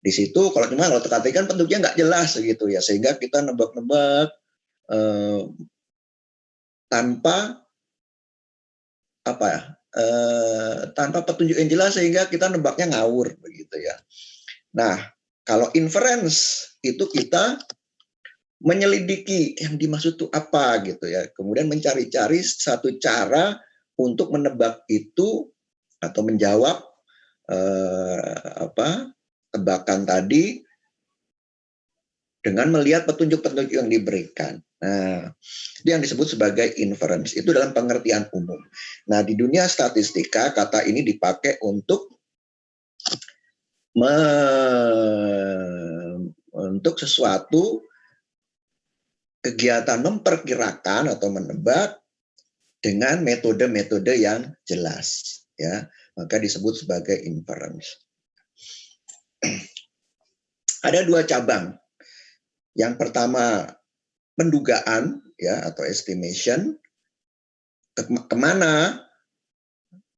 Di situ kalau teka-teki kan bentuknya nggak jelas gitu ya, sehingga kita nebak-nebak tanpa apa ya, tanpa petunjuk yang jelas sehingga kita nebaknya ngawur begitu ya. Nah, kalau inference itu kita menyelidiki yang dimaksud itu apa gitu ya. Kemudian mencari-cari satu cara untuk menebak itu atau menjawab tebakan tadi dengan melihat petunjuk-petunjuk yang diberikan. Nah, itu yang disebut sebagai inference. Itu dalam pengertian umum. Nah, di dunia statistika kata ini dipakai untuk untuk sesuatu kegiatan memperkirakan atau menebak dengan metode-metode yang jelas, ya, maka disebut sebagai inference. Ada dua cabang. Yang pertama pendugaan, ya, atau estimation, kemana?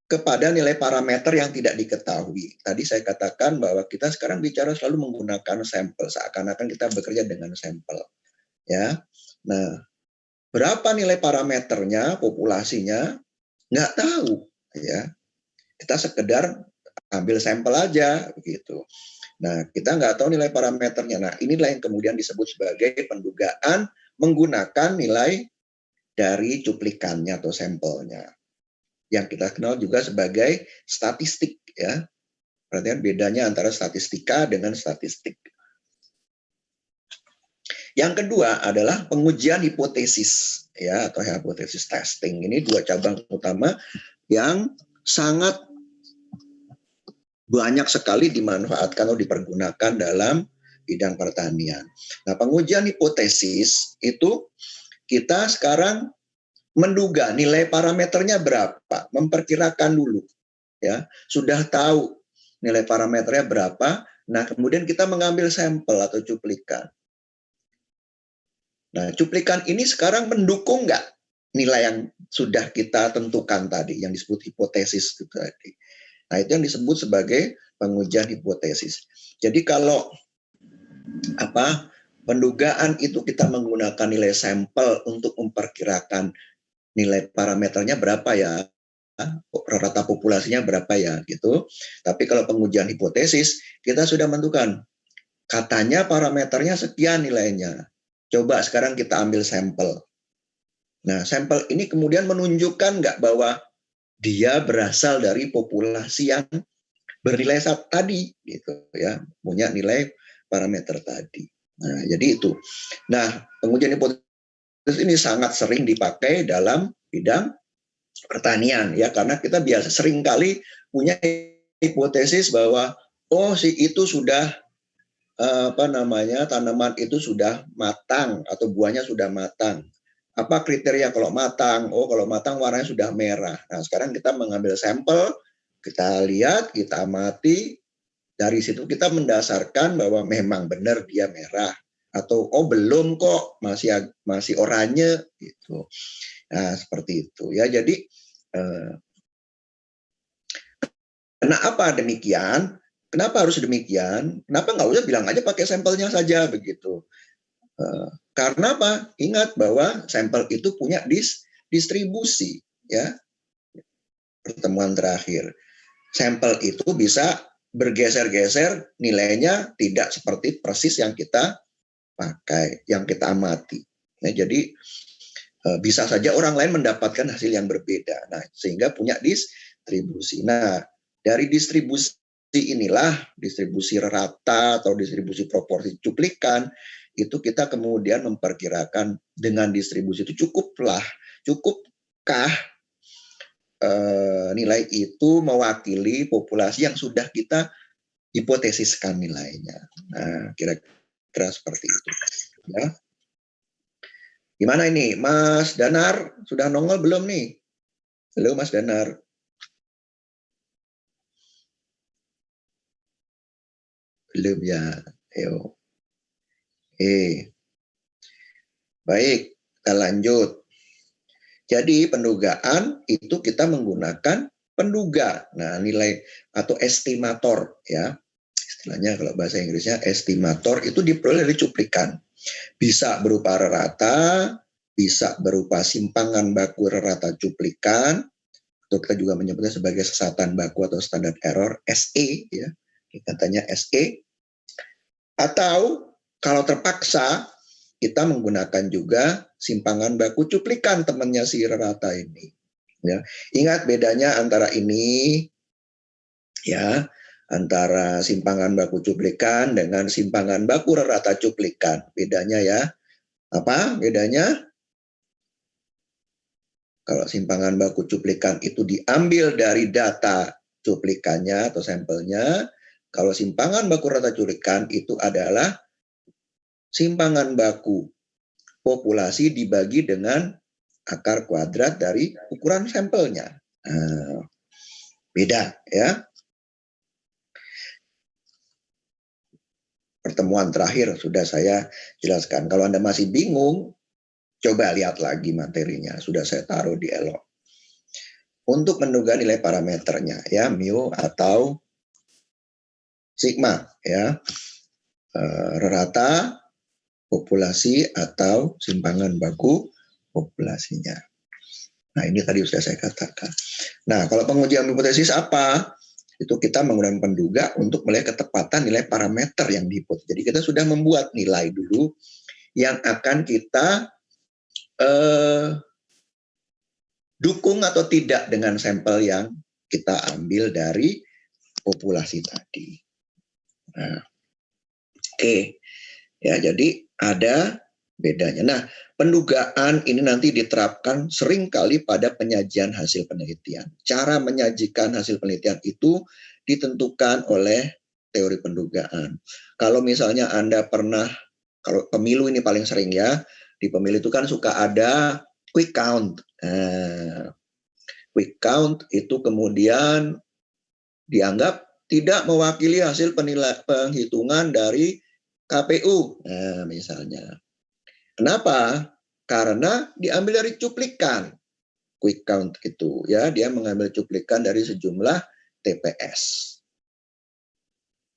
Kepada nilai parameter yang tidak diketahui. Tadi saya katakan bahwa kita sekarang bicara selalu menggunakan sampel, seakan-akan kita bekerja dengan sampel, ya. Nah, berapa nilai parameternya, populasinya, nggak tahu, ya. Kita sekedar ambil sampel aja, begitu. Nah, kita nggak tahu nilai parameternya. Nah, inilah yang kemudian disebut sebagai pendugaan menggunakan nilai dari cuplikannya atau sampelnya. Yang kita kenal juga sebagai statistik, ya. Perhatikan bedanya antara statistika dengan statistik. Yang kedua adalah pengujian hipotesis, ya, atau hypothesis testing. Ini dua cabang utama yang sangat banyak sekali dimanfaatkan atau dipergunakan dalam bidang pertanian. Nah, pengujian hipotesis itu kita sekarang menduga nilai parameternya berapa, memperkirakan dulu, ya. Sudah tahu nilai parameternya berapa, nah kemudian kita mengambil sampel atau cuplikan. Nah, cuplikan ini sekarang mendukung nggak nilai yang sudah kita tentukan tadi, yang disebut hipotesis itu tadi. Nah, itu yang disebut sebagai pengujian hipotesis. Jadi kalau pendugaan itu kita menggunakan nilai sampel untuk memperkirakan nilai parameternya berapa ya, rata populasinya berapa ya gitu. Tapi kalau pengujian hipotesis kita sudah menentukan katanya parameternya sekian nilainya. Coba sekarang kita ambil sampel. Nah, sampel ini kemudian menunjukkan nggak bahwa dia berasal dari populasi yang bernilai tadi gitu ya, punya nilai parameter tadi. Nah, jadi itu. Nah, pengujian hipotesis ini sangat sering dipakai dalam bidang pertanian ya, karena kita biasa sering kali punya hipotesis bahwa si itu sudah tanaman itu sudah matang atau buahnya sudah matang. Apa kriteria kalau matang? Kalau matang warnanya sudah merah. Nah, sekarang kita mengambil sampel, kita lihat, kita amati, dari situ kita mendasarkan bahwa memang benar dia merah atau belum kok, masih oranye gitu. Nah, seperti itu ya. Jadi kenapa demikian? Kenapa harus demikian? Kenapa nggak usah bilang aja pakai sampelnya saja begitu? Karena apa? Ingat bahwa sampel itu punya distribusi, ya. Pertemuan terakhir, sampel itu bisa bergeser-geser, nilainya tidak seperti persis yang kita pakai, yang kita amati. Nah, jadi bisa saja orang lain mendapatkan hasil yang berbeda. Nah, sehingga punya distribusi. Nah, dari distribusi inilah, distribusi rata atau distribusi proporsi cuplikan, itu kita kemudian memperkirakan dengan distribusi itu cukupkah nilai itu mewakili populasi yang sudah kita hipotesiskan nilainya. Nah, kira-kira seperti itu. Ya. Gimana ini, Mas Danar? Sudah nongol belum nih? Halo, Mas Danar. Belum ya. Ayo. Baik, kita lanjut. Jadi pendugaan itu kita menggunakan penduga. Nah, nilai atau estimator ya. istilahnya kalau bahasa Inggrisnya estimator, itu diperoleh dari cuplikan. Bisa berupa rata, bisa berupa simpangan baku rata cuplikan, atau kita juga menyebutnya sebagai sesatan baku atau standard error, SE, ya, katanya SE. Atau kalau terpaksa, kita menggunakan juga simpangan baku cuplikan temannya si rata ini. Ya, ingat bedanya antara ini, ya, antara simpangan baku cuplikan dengan simpangan baku rata cuplikan. Bedanya ya, apa bedanya? Kalau simpangan baku cuplikan itu diambil dari data cuplikannya atau sampelnya. Kalau simpangan baku rata cuplikan itu adalah simpangan baku populasi dibagi dengan akar kuadrat dari ukuran sampelnya. Nah, beda ya. Pertemuan terakhir sudah saya jelaskan. Kalau Anda masih bingung, coba lihat lagi materinya. Sudah saya taruh di Elok. Untuk menduga nilai parameternya, ya, mu atau sigma, ya, rata populasi atau simpangan baku populasinya. Nah, ini tadi sudah saya katakan. Nah, kalau pengujian hipotesis apa? Itu kita menggunakan penduga untuk melihat ketepatan nilai parameter yang dihipotesis. Jadi kita sudah membuat nilai dulu yang akan kita dukung atau tidak dengan sampel yang kita ambil dari populasi tadi. Nah, oke. Ya, jadi ada bedanya. Nah, pendugaan ini nanti diterapkan seringkali pada penyajian hasil penelitian. Cara menyajikan hasil penelitian itu ditentukan oleh teori pendugaan. Kalau misalnya Anda pernah, kalau pemilu ini paling sering ya, di pemilu itu kan suka ada quick count. Nah, quick count itu kemudian dianggap tidak mewakili hasil penghitungan dari KPU. Nah, misalnya. Kenapa? Karena diambil dari cuplikan. Quick count itu ya, dia mengambil cuplikan dari sejumlah TPS.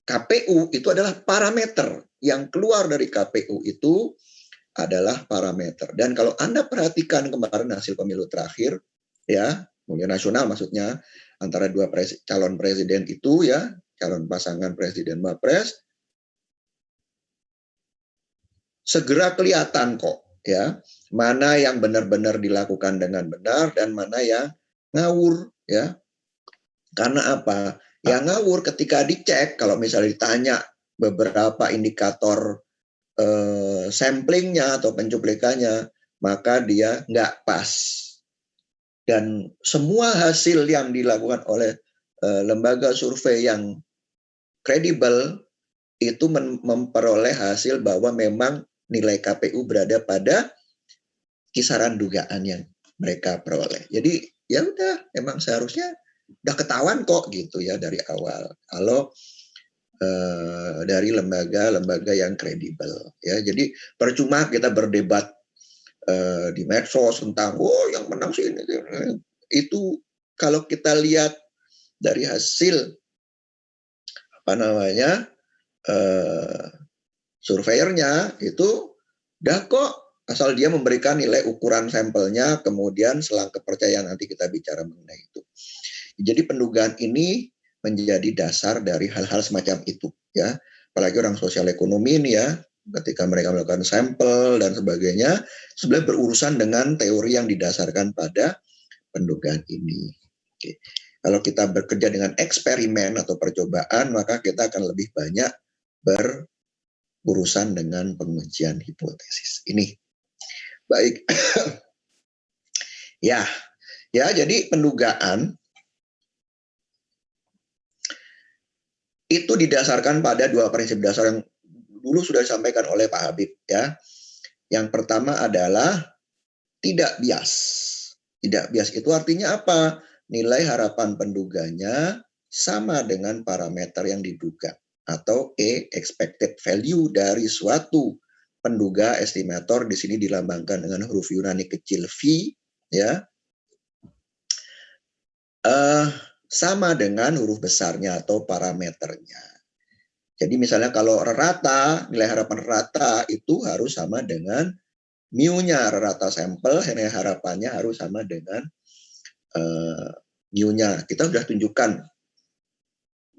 KPU itu adalah parameter, yang keluar dari KPU itu adalah parameter. Dan kalau Anda perhatikan kemarin hasil pemilu terakhir, ya, pemilu nasional maksudnya, antara dua calon presiden itu ya, calon pasangan presiden Wapres, segera kelihatan kok ya, mana yang benar-benar dilakukan dengan benar dan mana yang ngawur ya. Karena apa? Yang ngawur ketika dicek, kalau misalnya ditanya beberapa indikator samplingnya atau pencuplikannya, maka dia nggak pas. Dan semua hasil yang dilakukan oleh lembaga survei yang kredibel itu memperoleh hasil bahwa memang nilai KPU berada pada kisaran dugaan yang mereka peroleh. Jadi ya udah, memang seharusnya udah ketahuan kok gitu ya dari awal. Kalau dari lembaga-lembaga yang kredibel ya. Jadi percuma kita berdebat di medsos tentang yang menang sih ini. Itu kalau kita lihat dari hasil apa namanya surveyornya itu udah kok, asal dia memberikan nilai ukuran sampelnya, kemudian selang kepercayaan nanti kita bicara mengenai itu. Jadi pendugaan ini menjadi dasar dari hal-hal semacam itu ya. Apalagi orang sosial ekonomi ini ya, ketika mereka melakukan sampel dan sebagainya, sebenarnya berurusan dengan teori yang didasarkan pada pendugaan ini. Oke. Kalau kita bekerja dengan eksperimen atau percobaan, maka kita akan lebih banyak berurusan dengan pengujian hipotesis. Ini baik. ya, jadi pendugaan itu didasarkan pada dua prinsip dasar yang dulu sudah disampaikan oleh Pak Habib ya. Yang pertama adalah tidak bias. Tidak bias itu artinya apa? Nilai harapan penduganya sama dengan parameter yang diduga, atau expected value dari suatu penduga estimator, di sini dilambangkan dengan huruf Yunani kecil V ya. Sama dengan huruf besarnya atau parameternya. Jadi misalnya kalau rata, nilai harapan rata itu harus sama dengan mu-nya, rata sampel, nilai harapannya harus sama dengan mu-nya. Kita sudah tunjukkan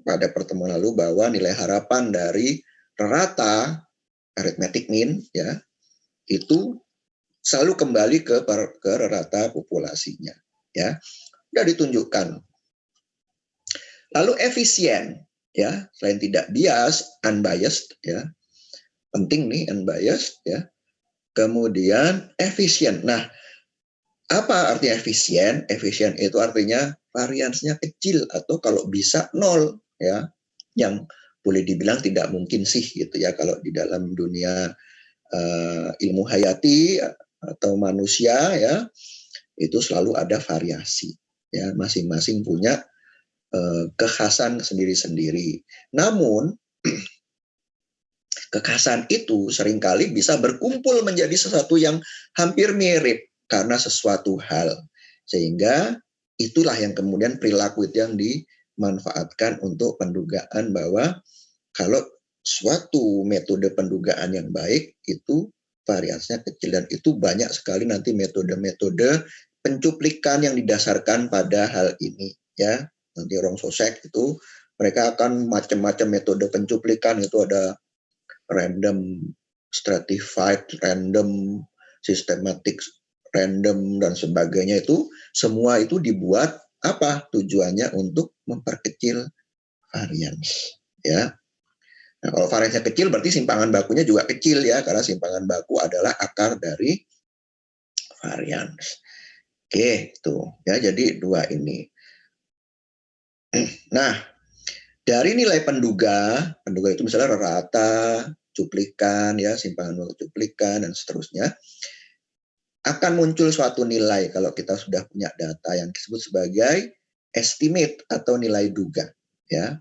pada pertemuan lalu bahwa nilai harapan dari rata arithmetic mean ya itu selalu kembali ke rata populasinya ya. Sudah ditunjukkan. Lalu efisien ya, selain tidak bias, unbiased ya. Penting nih unbiased ya. Kemudian efisien. Nah, apa artinya efisien? Efisien itu artinya variansnya kecil atau kalau bisa nol ya. Yang boleh dibilang tidak mungkin sih gitu ya kalau di dalam dunia ilmu hayati atau manusia ya itu selalu ada variasi ya, masing-masing punya kekhasan sendiri-sendiri. Namun kekhasan itu seringkali bisa berkumpul menjadi sesuatu yang hampir mirip karena sesuatu hal. Sehingga itulah yang kemudian perilaku itu yang dimanfaatkan untuk pendugaan bahwa kalau suatu metode pendugaan yang baik itu variasinya kecil dan itu banyak sekali nanti metode-metode pencuplikan yang didasarkan pada hal ini ya. Nanti orang sosek itu mereka akan macam-macam metode pencuplikan, itu ada random, stratified, random, systematic, random dan sebagainya. Itu semua itu dibuat apa? Tujuannya untuk memperkecil varians ya. Nah, kalau variansnya kecil berarti simpangan bakunya juga kecil ya, karena simpangan baku adalah akar dari varians. Oke, tuh ya, jadi dua ini. Nah, dari nilai penduga itu misalnya rata, cuplikan ya, simpangan baku cuplikan dan seterusnya, akan muncul suatu nilai kalau kita sudah punya data yang disebut sebagai estimate atau nilai duga ya.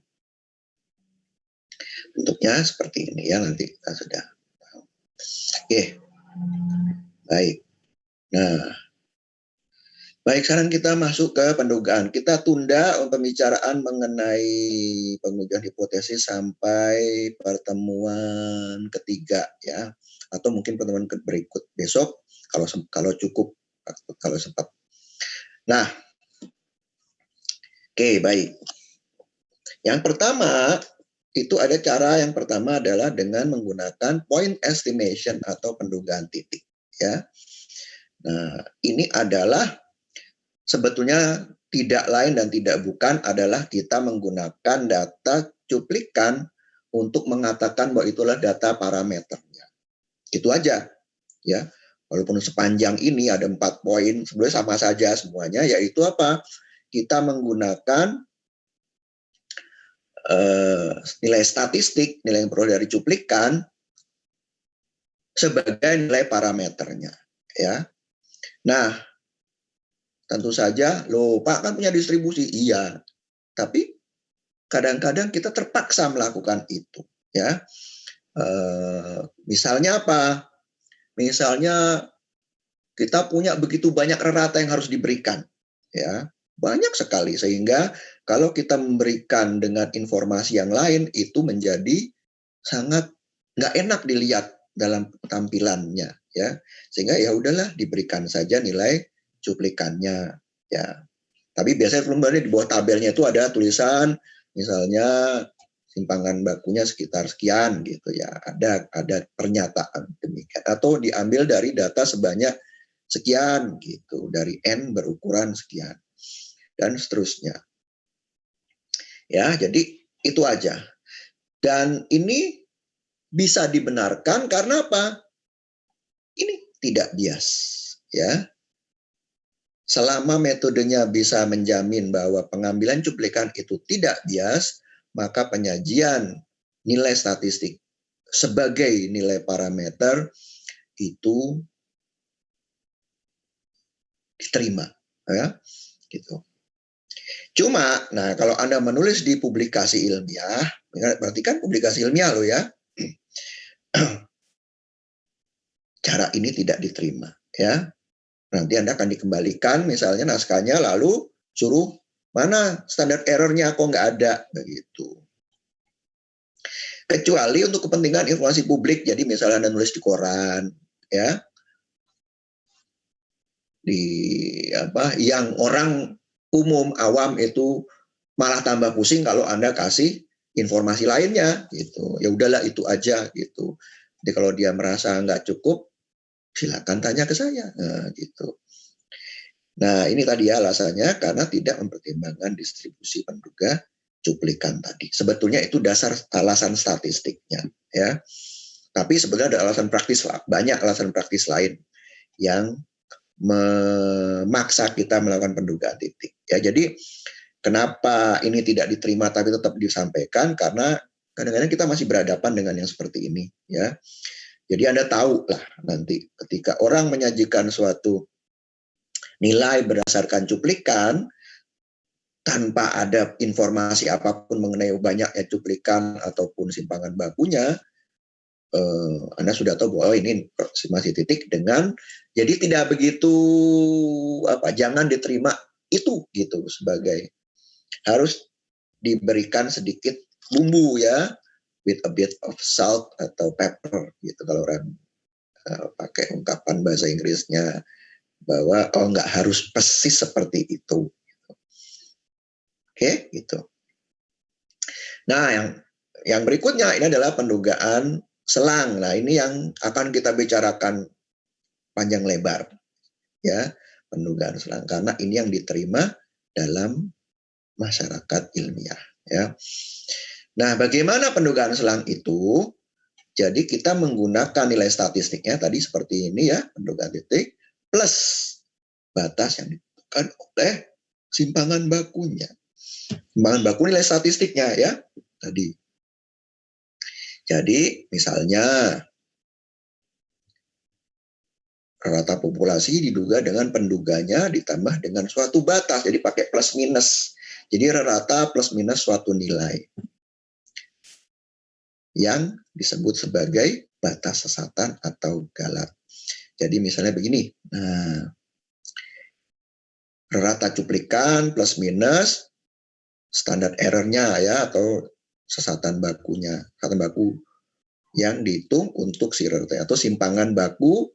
Bentuknya seperti ini ya, nanti kita sudah tahu. Oke, baik. Nah, baik, sekarang kita masuk ke pendugaan. Kita tunda pembicaraan mengenai pengujian hipotesis sampai pertemuan ketiga ya, atau mungkin pertemuan berikut besok kalau cukup, kalau sempat. Nah, oke, baik. Yang pertama itu ada cara yang pertama adalah dengan menggunakan point estimation atau pendugaan titik ya. Nah, ini adalah sebetulnya tidak lain dan tidak bukan adalah kita menggunakan data cuplikan untuk mengatakan bahwa itulah data parameternya. Itu aja ya. Walaupun sepanjang ini ada 4 poin, sebenarnya sama saja semuanya, yaitu apa? Kita menggunakan nilai statistik, nilai yang peroleh dari cuplikan sebagai nilai parameternya ya. Nah, tentu saja, loh Pak kan punya distribusi, iya. Tapi kadang-kadang kita terpaksa melakukan itu ya. Misalnya apa? Misalnya kita punya begitu banyak rata yang harus diberikan ya. Banyak sekali, sehingga kalau kita memberikan dengan informasi yang lain itu menjadi sangat nggak enak dilihat dalam tampilannya ya, sehingga ya udahlah diberikan saja nilai cuplikannya ya. Tapi biasanya di bawah tabelnya itu ada tulisan misalnya simpangan bakunya sekitar sekian gitu ya, ada pernyataan demikian, atau diambil dari data sebanyak sekian gitu, dari n berukuran sekian dan seterusnya ya. Jadi itu aja, dan ini bisa dibenarkan karena apa? Ini tidak bias ya. Selama metodenya bisa menjamin bahwa pengambilan cuplikan itu tidak bias, maka penyajian nilai statistik sebagai nilai parameter itu diterima ya gitu. Cuma, nah kalau Anda menulis di publikasi ilmiah, berarti kan publikasi ilmiah loh ya, cara ini tidak diterima ya. Nanti Anda akan dikembalikan misalnya naskahnya, lalu suruh mana standar errornya kok nggak ada begitu. kecuali untuk kepentingan informasi publik. Jadi misalnya Anda nulis di koran, ya, di apa, yang orang umum awam itu malah tambah pusing kalau Anda kasih informasi lainnya gitu. Ya udahlah itu aja gitu. Jadi kalau dia merasa nggak cukup, silakan tanya ke saya, nah, gitu. Nah ini tadi alasannya karena tidak mempertimbangkan distribusi penduga cuplikan tadi. Sebetulnya itu dasar alasan statistiknya, ya. Tapi sebenarnya ada alasan praktis, banyak alasan praktis lain yang memaksa kita melakukan pendugaan titik. Ya, jadi kenapa ini tidak diterima tapi tetap disampaikan, karena kadang-kadang kita masih berhadapan dengan yang seperti ini, ya. Jadi Anda tahu lah nanti ketika orang menyajikan suatu nilai berdasarkan cuplikan tanpa ada informasi apapun mengenai banyaknya cuplikan ataupun simpangan bakunya, Anda sudah tahu bahwa ini masih titik dengan, jadi tidak begitu jangan diterima itu gitu, sebagai harus diberikan sedikit bumbu, ya, with a bit of salt atau pepper gitu kalau orang pakai ungkapan bahasa Inggrisnya, bahwa nggak harus persis seperti itu. Oke, gitu. Nah, yang berikutnya ini adalah pendugaan selang. Nah, ini yang akan kita bicarakan panjang lebar, ya, pendugaan selang, karena ini yang diterima dalam masyarakat ilmiah, ya. Nah, bagaimana pendugaan selang itu? Jadi kita menggunakan nilai statistiknya tadi seperti ini, ya, pendugaan titik plus batas yang ditentukan oleh simpangan bakunya. Simpangan baku nilai statistiknya, ya, tadi. Jadi misalnya rata populasi diduga dengan penduganya ditambah dengan suatu batas, jadi pakai plus minus. Jadi rata plus minus suatu nilai yang disebut sebagai batas sesatan atau galat. Jadi misalnya begini, nah, rata cuplikan plus minus standar error-nya, ya, atau sesatan bakunya, sesatan baku yang dihitung untuk si rata atau simpangan baku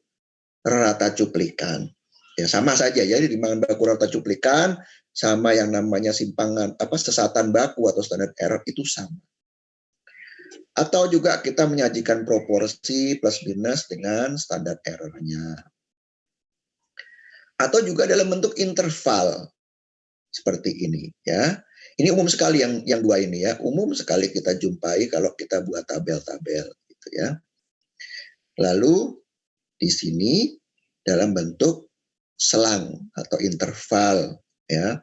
rata cuplikan. Ya sama saja, jadi simpangan baku rata cuplikan sama yang namanya simpangan sesatan baku atau standar error itu sama. Atau juga kita menyajikan proporsi plus minus dengan standar error-nya. Atau juga dalam bentuk interval seperti ini, ya. Ini umum sekali yang dua ini, ya. Umum sekali kita jumpai kalau kita buat tabel-tabel gitu, ya. Lalu di sini dalam bentuk selang atau interval, ya.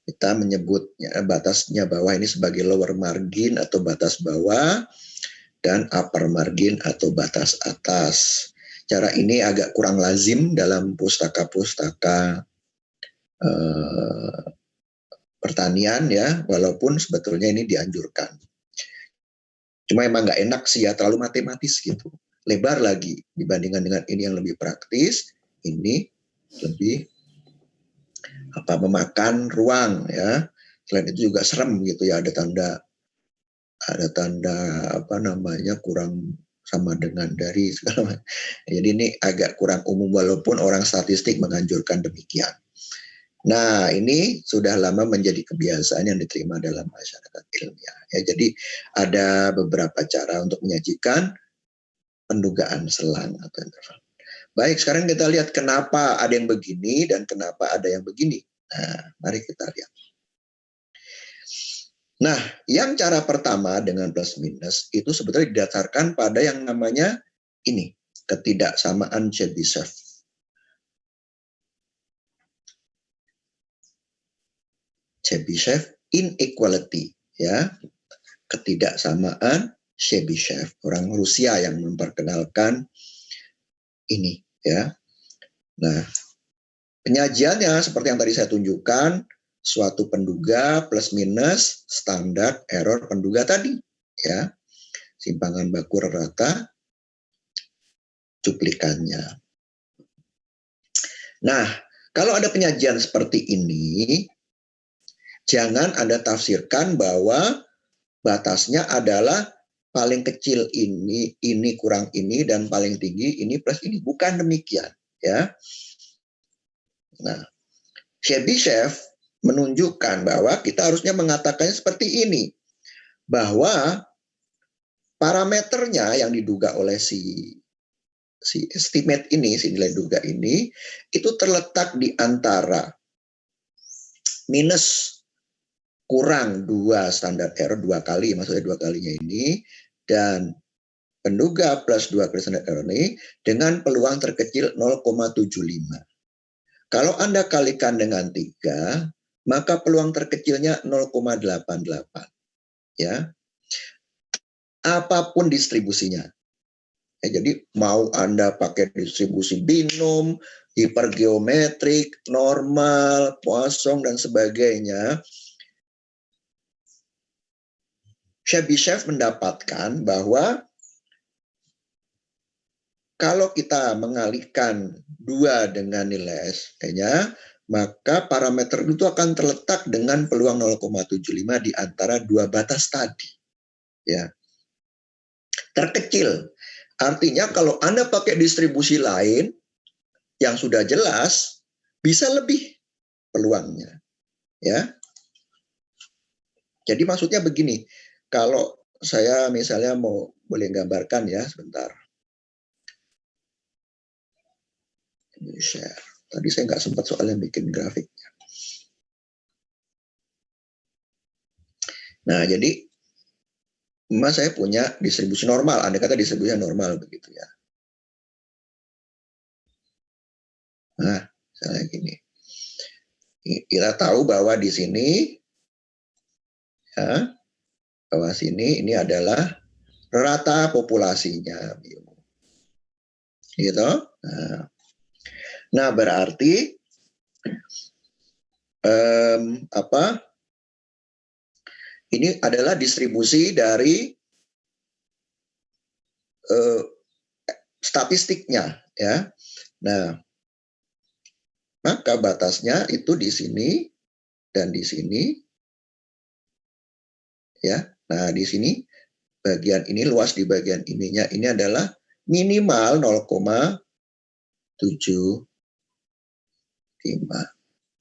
Kita menyebutnya batasnya bawah ini sebagai lower margin atau batas bawah, dan upper margin atau batas atas. Cara ini agak kurang lazim dalam pustaka-pustaka pertanian, ya, walaupun sebetulnya ini dianjurkan. Cuma emang nggak enak sih, ya, terlalu matematis gitu. Lebar lagi dibandingkan dengan ini yang lebih praktis, ini lebih memakan ruang, ya. Selain itu juga serem gitu, ya, ada tanda kurang sama dengan dari segala macam. Jadi ini agak kurang umum walaupun orang statistik menganjurkan demikian. Nah, ini sudah lama menjadi kebiasaan yang diterima dalam masyarakat ilmiah. Ya, jadi ada beberapa cara untuk menyajikan pendugaan selang atau interval. Baik, sekarang kita lihat kenapa ada yang begini dan kenapa ada yang begini. Nah, mari kita lihat. Nah, yang cara pertama dengan plus minus itu sebetulnya didasarkan pada yang namanya ini, ketidaksamaan Chebyshev. Chebyshev inequality, ya, ketidaksamaan Chebyshev, orang Rusia yang memperkenalkan ini, ya. Nah, penyajiannya seperti yang tadi saya tunjukkan, suatu penduga plus minus standar error penduga tadi, ya, simpangan baku rata cuplikannya. Nah, kalau ada penyajian seperti ini, jangan Anda tafsirkan bahwa batasnya adalah paling kecil ini kurang ini, dan paling tinggi ini plus ini. Bukan demikian, ya. Nah, Chebyshev menunjukkan bahwa kita harusnya mengatakannya seperti ini, bahwa parameternya yang diduga oleh si estimate ini, si nilai duga ini, itu terletak di antara minus kurang 2 standar error 2 kali, maksudnya 2 kalinya ini, dan penduga plus 2 kali standar error ini dengan peluang terkecil 0,75. Kalau Anda kalikan dengan 3, maka peluang terkecilnya 0,88. Ya. Apapun distribusinya. Jadi mau Anda pakai distribusi binom, hipergeometrik, normal, Poisson, dan sebagainya, Chebyshev mendapatkan bahwa kalau kita mengalihkan 2 dengan nilai SE-nya, maka parameter itu akan terletak dengan peluang 0,75 di antara 2 batas tadi. Ya. Terkecil. Artinya kalau Anda pakai distribusi lain yang sudah jelas, bisa lebih peluangnya. Ya. Jadi maksudnya begini, kalau saya misalnya boleh gambarkan ya sebentar. Ini share. Tadi saya nggak sempat soalnya bikin grafiknya. Nah, jadi saya punya distribusi normal, Anda kata distribusi normal begitu ya. Nah, misalnya gini. Kita tahu bahwa di sini ya, bahwa sini ini adalah rata populasinya. Gitu. Nah, berarti ini adalah distribusi dari statistiknya ya. Nah, maka batasnya itu di sini dan di sini ya. Nah, di sini bagian ini, luas di bagian ininya ini adalah minimal 0,75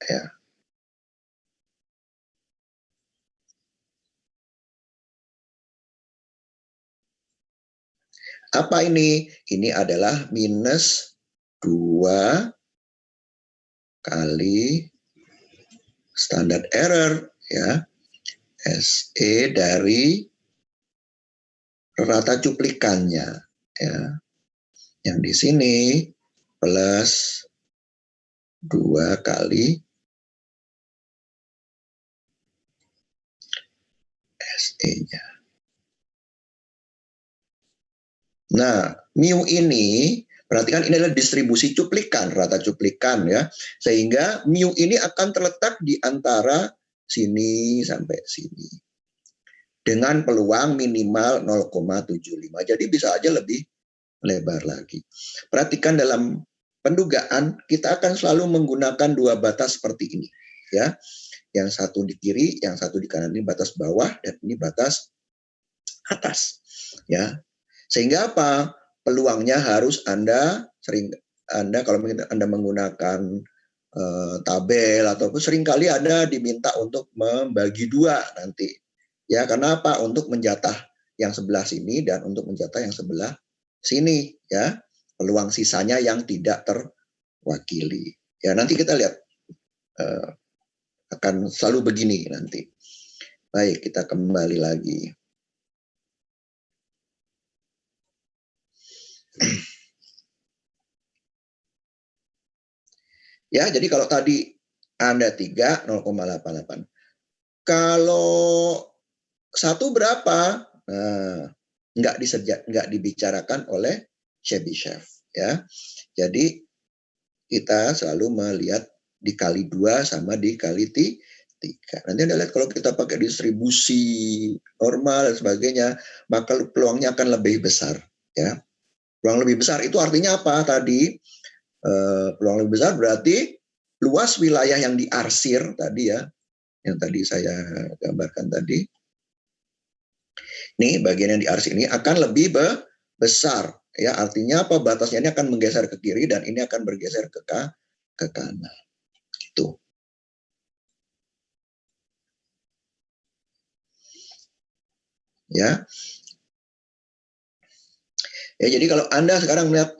ya. Apa ini? Ini adalah minus 2 kali standar error ya, SE dari rata cuplikannya ya. Yang di sini plus 2 kali SE-nya. Nah, mu ini perhatikan ini adalah distribusi cuplikan, rata cuplikan ya. Sehingga mu ini akan terletak di antara sini sampai sini. Dengan peluang minimal 0,75. Jadi bisa aja lebih lebar lagi. Perhatikan dalam pendugaan kita akan selalu menggunakan 2 batas seperti ini ya. Yang satu di kiri, yang satu di kanan. Ini batas bawah dan ini batas atas ya. Sehingga apa? Peluangnya harus Anda kalau Anda menggunakan tabel ataupun seringkali Anda diminta untuk membagi 2 nanti. Ya, karena apa? Untuk menjatah yang sebelah sini dan untuk menjatah yang sebelah sini ya. Peluang sisanya yang tidak terwakili. Ya, nanti kita lihat akan selalu begini nanti. Baik, kita kembali lagi. Ya, jadi kalau tadi Anda 3, 0,88. Kalau 1 berapa? Nah, nggak dibicarakan oleh Chebyshev ya. Jadi kita selalu melihat dikali 2 sama dikali 3. Nanti Anda lihat kalau kita pakai distribusi normal dan sebagainya, maka peluangnya akan lebih besar ya. Peluang lebih besar itu artinya apa tadi? Peluang lebih besar berarti luas wilayah yang diarsir tadi ya, yang tadi saya gambarkan tadi, Nih bagian yang di aris ini akan lebih besar. Ya, artinya apa? Batasnya ini akan menggeser ke kiri dan ini akan bergeser ke kanan. Gitu. Ya. Ya, jadi kalau Anda sekarang melihat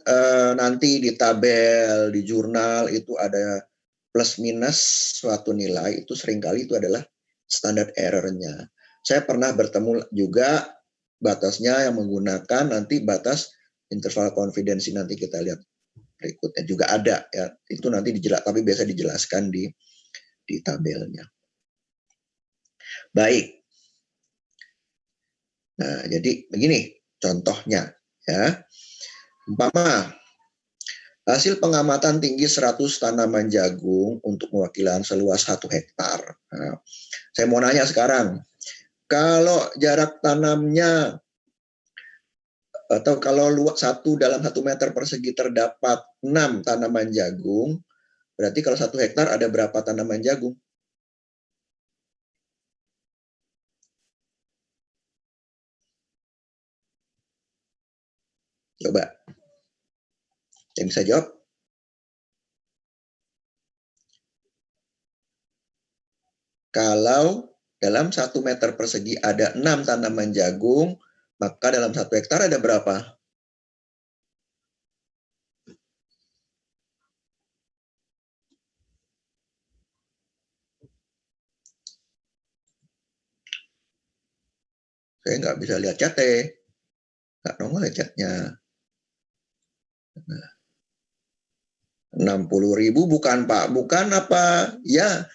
nanti di tabel, di jurnal itu ada plus minus suatu nilai, itu seringkali itu adalah standard error-nya. Saya pernah bertemu juga batasnya yang menggunakan nanti batas interval konfidensi, nanti kita lihat berikutnya juga ada ya. Itu nanti tapi biasa dijelaskan di tabelnya. Baik. Nah, jadi begini contohnya ya. Umpama hasil pengamatan tinggi 100 tanaman jagung untuk mewakilkan seluas 1 hektar. Nah, saya mau nanya sekarang, kalau jarak tanamnya atau kalau luas dalam 1 meter persegi terdapat 6 tanaman jagung, berarti kalau 1 hektar ada berapa tanaman jagung? Coba, yang bisa jawab? Kalau dalam 1 meter persegi ada 6 tanaman jagung, maka dalam 1 hektar ada berapa? Saya nggak bisa lihat cat, nggak nongol catnya. 60.000 bukan Pak, bukan apa? Ya.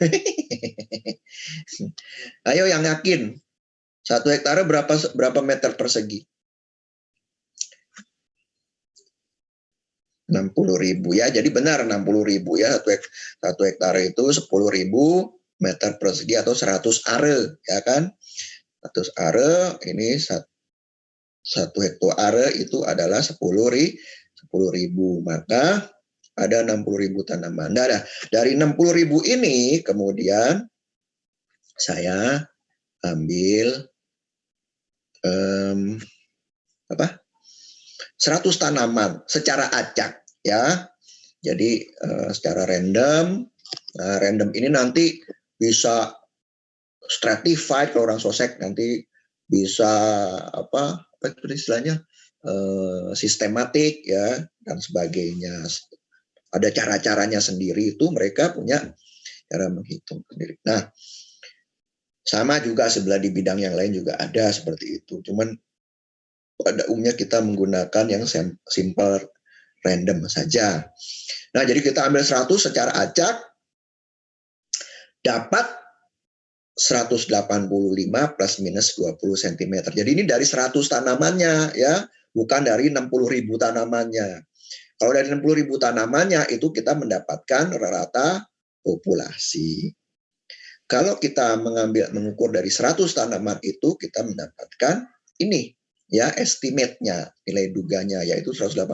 Ayo yang yakin. 1 hektar berapa meter persegi? 60.000 ya. Jadi benar 60.000 ya. 1 hektar itu 10.000 meter persegi atau 100 are ya kan? 100 are ini 1 hektare itu adalah 10.000. Maka ada 60.000 tanaman. Nah, dari 60.000 ini kemudian saya ambil 100 tanaman secara acak ya. Jadi secara random. Nah, random ini nanti bisa stratified, kalau orang sosek nanti bisa apa itu istilahnya sistematik ya dan sebagainya. Ada cara-caranya sendiri, itu mereka punya cara menghitung sendiri. Nah, sama juga sebelah di bidang yang lain juga ada seperti itu. Cuman pada umumnya kita menggunakan yang simple random saja. Nah, jadi kita ambil 100 secara acak, dapat 185 plus minus 20 cm. Jadi ini dari 100 tanamannya ya, bukan dari 60.000 tanamannya. Kalau dari 60.000 tanamannya itu kita mendapatkan rata populasi. Kalau kita mengukur dari 100 tanaman itu, kita mendapatkan ini ya, estimate-nya, nilai duganya yaitu 185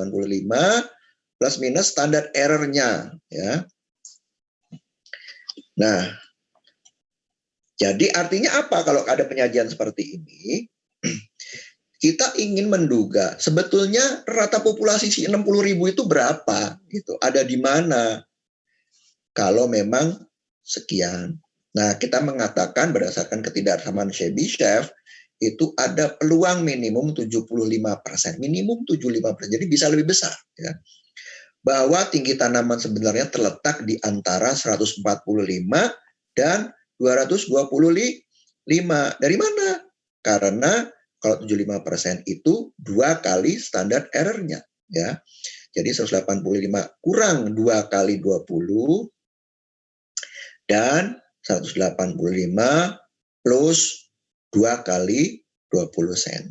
plus minus standar error-nya ya. Nah, jadi artinya apa kalau ada penyajian seperti ini? Kita ingin menduga sebetulnya rata populasi si 60.000 itu berapa gitu, ada di mana kalau memang sekian. Nah, kita mengatakan berdasarkan ketidaksamaan Chebyshev itu ada peluang minimum 75%, minimum 75%, jadi bisa lebih besar ya. Bahwa tinggi tanaman sebenarnya terletak di antara 145 dan 225. Dari mana? Karena kalau 75% itu 2 kali standar error-nya ya. Jadi 185 kurang 2 kali 20 dan 185 plus 2 kali 20 cm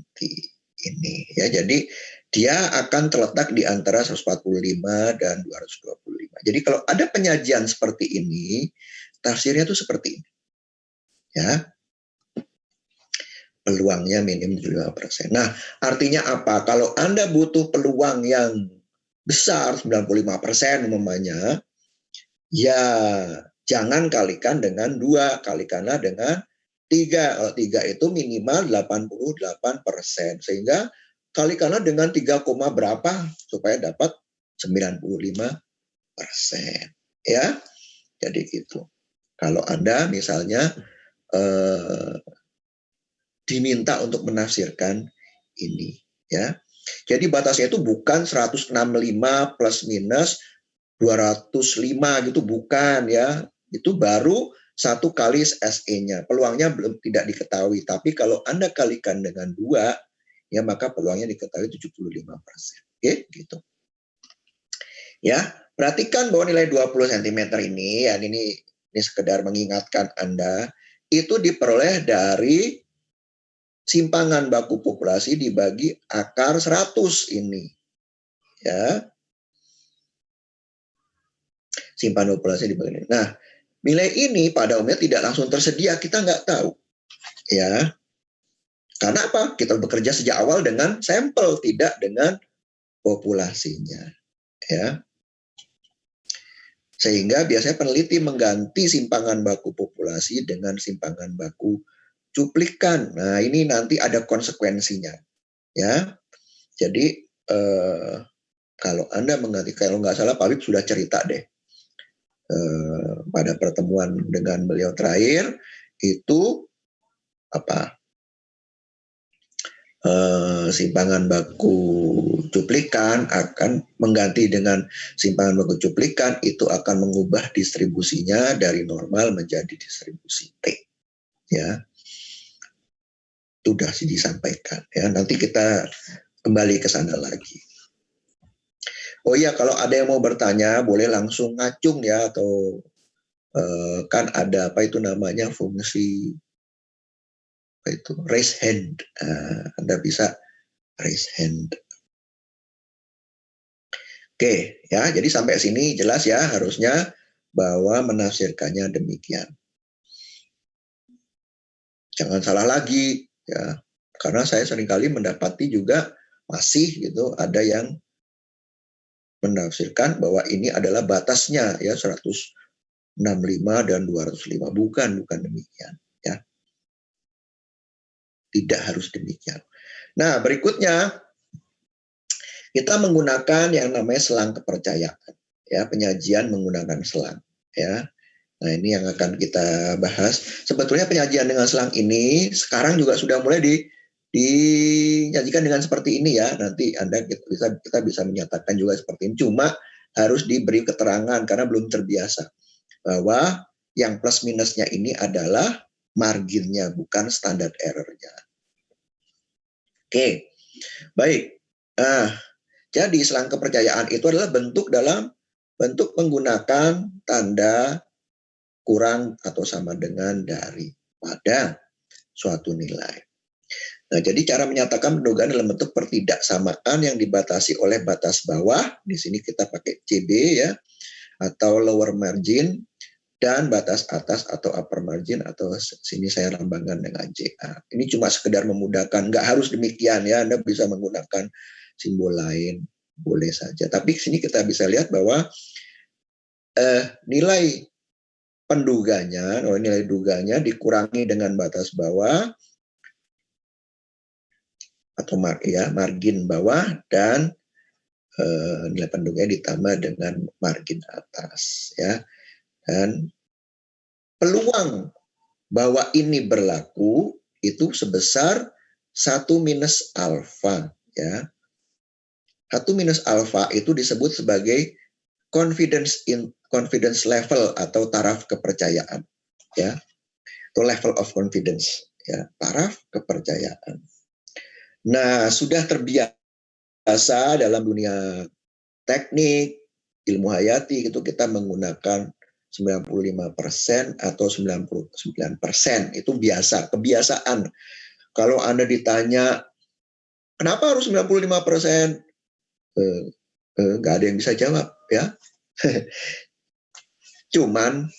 ini ya. Jadi dia akan terletak di antara 145 dan 225. Jadi kalau ada penyajian seperti ini, tafsirnya itu seperti ini ya. Peluangnya minim 75%. Nah, artinya apa? Kalau Anda butuh peluang yang besar 95% umpamanya, ya jangan kalikan dengan 2, kalikanlah dengan 3. Kalau 3 itu minimal 88%. Sehingga kalikanlah dengan 3, berapa supaya dapat 95%. Ya, jadi gitu. Kalau Anda misalnya diminta untuk menafsirkan ini, ya. Jadi batasnya itu bukan 165 plus minus 205 gitu, bukan ya. Itu baru 1 kali SE-nya. Peluangnya belum tidak diketahui. Tapi kalau Anda kalikan dengan 2, ya maka peluangnya diketahui 75%. Oke, gitu. Ya, perhatikan bahwa nilai 20 cm ini, ya ini sekedar mengingatkan Anda, itu diperoleh dari simpangan baku populasi dibagi akar 100 ini. Ya. Simpangan populasi dibagi. Nah, nilai ini pada umumnya tidak langsung tersedia, kita nggak tahu. Ya. Karena apa? Kita bekerja sejak awal dengan sampel, tidak dengan populasinya. Ya. Sehingga biasanya peneliti mengganti simpangan baku populasi dengan simpangan baku cuplikan. Nah, ini nanti ada konsekuensinya. Ya. Jadi kalau Anda mengganti, kalau nggak salah Pak Wib sudah cerita deh pada pertemuan dengan beliau terakhir itu apa simpangan baku cuplikan akan mengganti dengan simpangan baku cuplikan, itu akan mengubah distribusinya dari normal menjadi distribusi T. Ya, sudah disampaikan. Ya, nanti kita kembali ke sana lagi. Oh iya, kalau ada yang mau bertanya boleh langsung ngacung ya, atau kan ada apa itu namanya fungsi apa itu raise hand. Anda bisa raise hand. Oke, ya, jadi sampai sini jelas ya harusnya bahwa menafsirkannya demikian. Jangan salah lagi ya, karena saya seringkali mendapati juga masih gitu ada yang menafsirkan bahwa ini adalah batasnya ya 165 dan 205. Bukan demikian ya. Tidak harus demikian. Nah, berikutnya kita menggunakan yang namanya selang kepercayaan. Ya, penyajian menggunakan selang. Ya, nah ini yang akan kita bahas. Sebetulnya penyajian dengan selang ini sekarang juga sudah mulai dinyajikan dengan seperti ini ya. Nanti kita bisa menyatakan juga seperti ini. Cuma harus diberi keterangan karena belum terbiasa bahwa yang plus minusnya ini adalah marginnya, bukan standar errornya. Oke, baik. Jadi selang kepercayaan itu adalah bentuk menggunakan tanda kurang atau sama dengan dari pada suatu nilai. Nah, jadi cara menyatakan pendugaan dalam bentuk pertidaksamaan yang dibatasi oleh batas bawah, di sini kita pakai CB ya, atau lower margin, dan batas atas atau upper margin, atau sini saya lambangkan dengan JA. Ini cuma sekedar memudahkan, nggak harus demikian ya, Anda bisa menggunakan simbol lain, boleh saja. Tapi sini kita bisa lihat bahwa nilai penduganya, nilai duganya dikurangi dengan batas bawah atau margin bawah, dan nilai penduganya ditambah dengan margin atas ya. Dan peluang bahwa ini berlaku itu sebesar 1 minus alfa ya. 1 minus alfa itu disebut sebagai confidence level atau taraf kepercayaan ya. Atau level of confidence ya, taraf kepercayaan. Nah, sudah terbiasa dalam dunia teknik, ilmu hayati itu kita menggunakan 95% atau 99%. Itu biasa, kebiasaan. Kalau Anda ditanya, kenapa harus 95%? Nggak ada yang bisa jawab ya. Cuman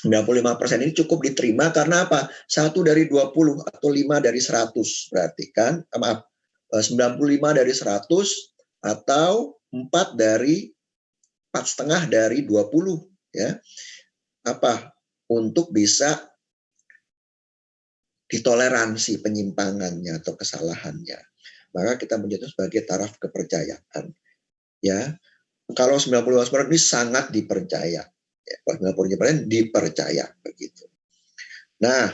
95% ini cukup diterima karena apa? 1 dari 20 atau 5 dari 100. Berarti kan, 95 dari 100 atau 4,5 dari 20 ya. Apa? Untuk bisa ditoleransi penyimpangannya atau kesalahannya. Maka kita menyebut sebagai taraf kepercayaan. Ya, kalau 95% ini sangat dipercaya. Ya, 90% dipercaya begitu. Nah,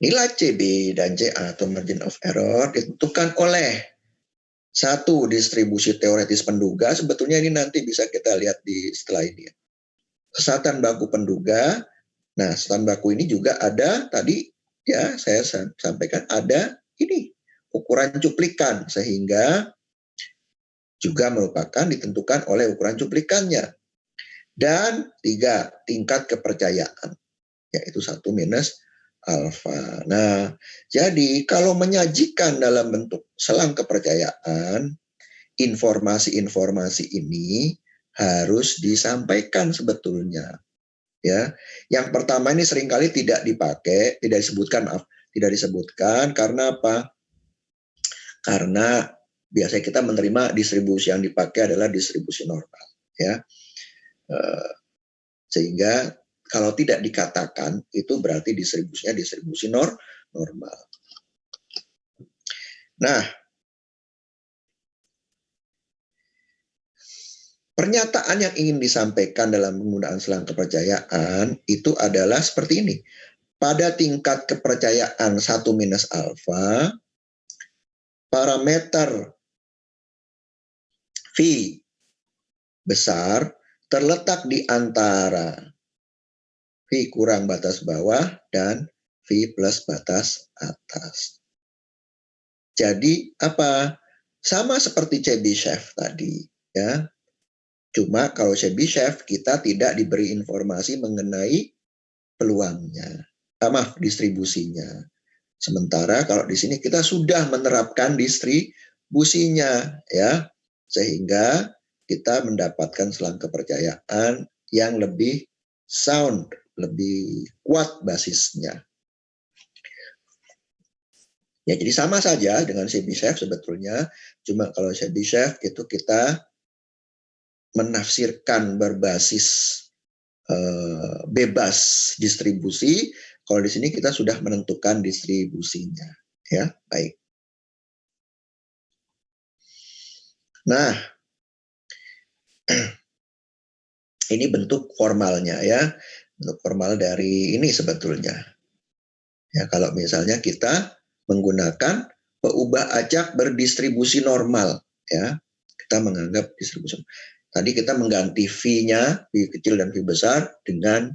nilai CB dan CA atau margin of error ditentukan oleh satu distribusi teoretis penduga. Sebetulnya ini nanti bisa kita lihat di setelah ini. Kesatuan baku penduga. Nah, kesatuan baku ini juga ada tadi ya saya sampaikan ada ini ukuran cuplikan sehingga juga merupakan ditentukan oleh ukuran cuplikannya. Dan 3, tingkat kepercayaan, yaitu 1 minus alfa. Nah, jadi kalau menyajikan dalam bentuk selang kepercayaan, informasi-informasi ini harus disampaikan sebetulnya. Ya, yang pertama ini seringkali tidak dipakai, tidak disebutkan karena apa? Karena biasanya kita menerima distribusi yang dipakai adalah distribusi normal, ya. Sehingga kalau tidak dikatakan itu berarti distribusinya distribusi normal. Nah, pernyataan yang ingin disampaikan dalam penggunaan selang kepercayaan itu adalah seperti ini. Pada tingkat kepercayaan 1 minus alfa, parameter V besar terletak di antara V kurang batas bawah dan V plus batas atas. Jadi apa? Sama seperti Chebyshev tadi, ya. Cuma kalau Chebyshev kita tidak diberi informasi mengenai peluangnya, maaf distribusinya. Sementara kalau di sini kita sudah menerapkan distribusinya, ya, sehingga kita mendapatkan selang kepercayaan yang lebih sound, lebih kuat basisnya. Ya, jadi sama saja dengan Chebyshev sebetulnya, cuma kalau Chebyshev itu kita menafsirkan berbasis bebas distribusi, kalau di sini kita sudah menentukan distribusinya. Ya, baik. Nah, ini bentuk formalnya ya, bentuk formal dari ini sebetulnya. Ya, kalau misalnya kita menggunakan peubah acak berdistribusi normal, ya, kita menganggap distribusi. Tadi kita mengganti V-nya, V kecil dan V besar dengan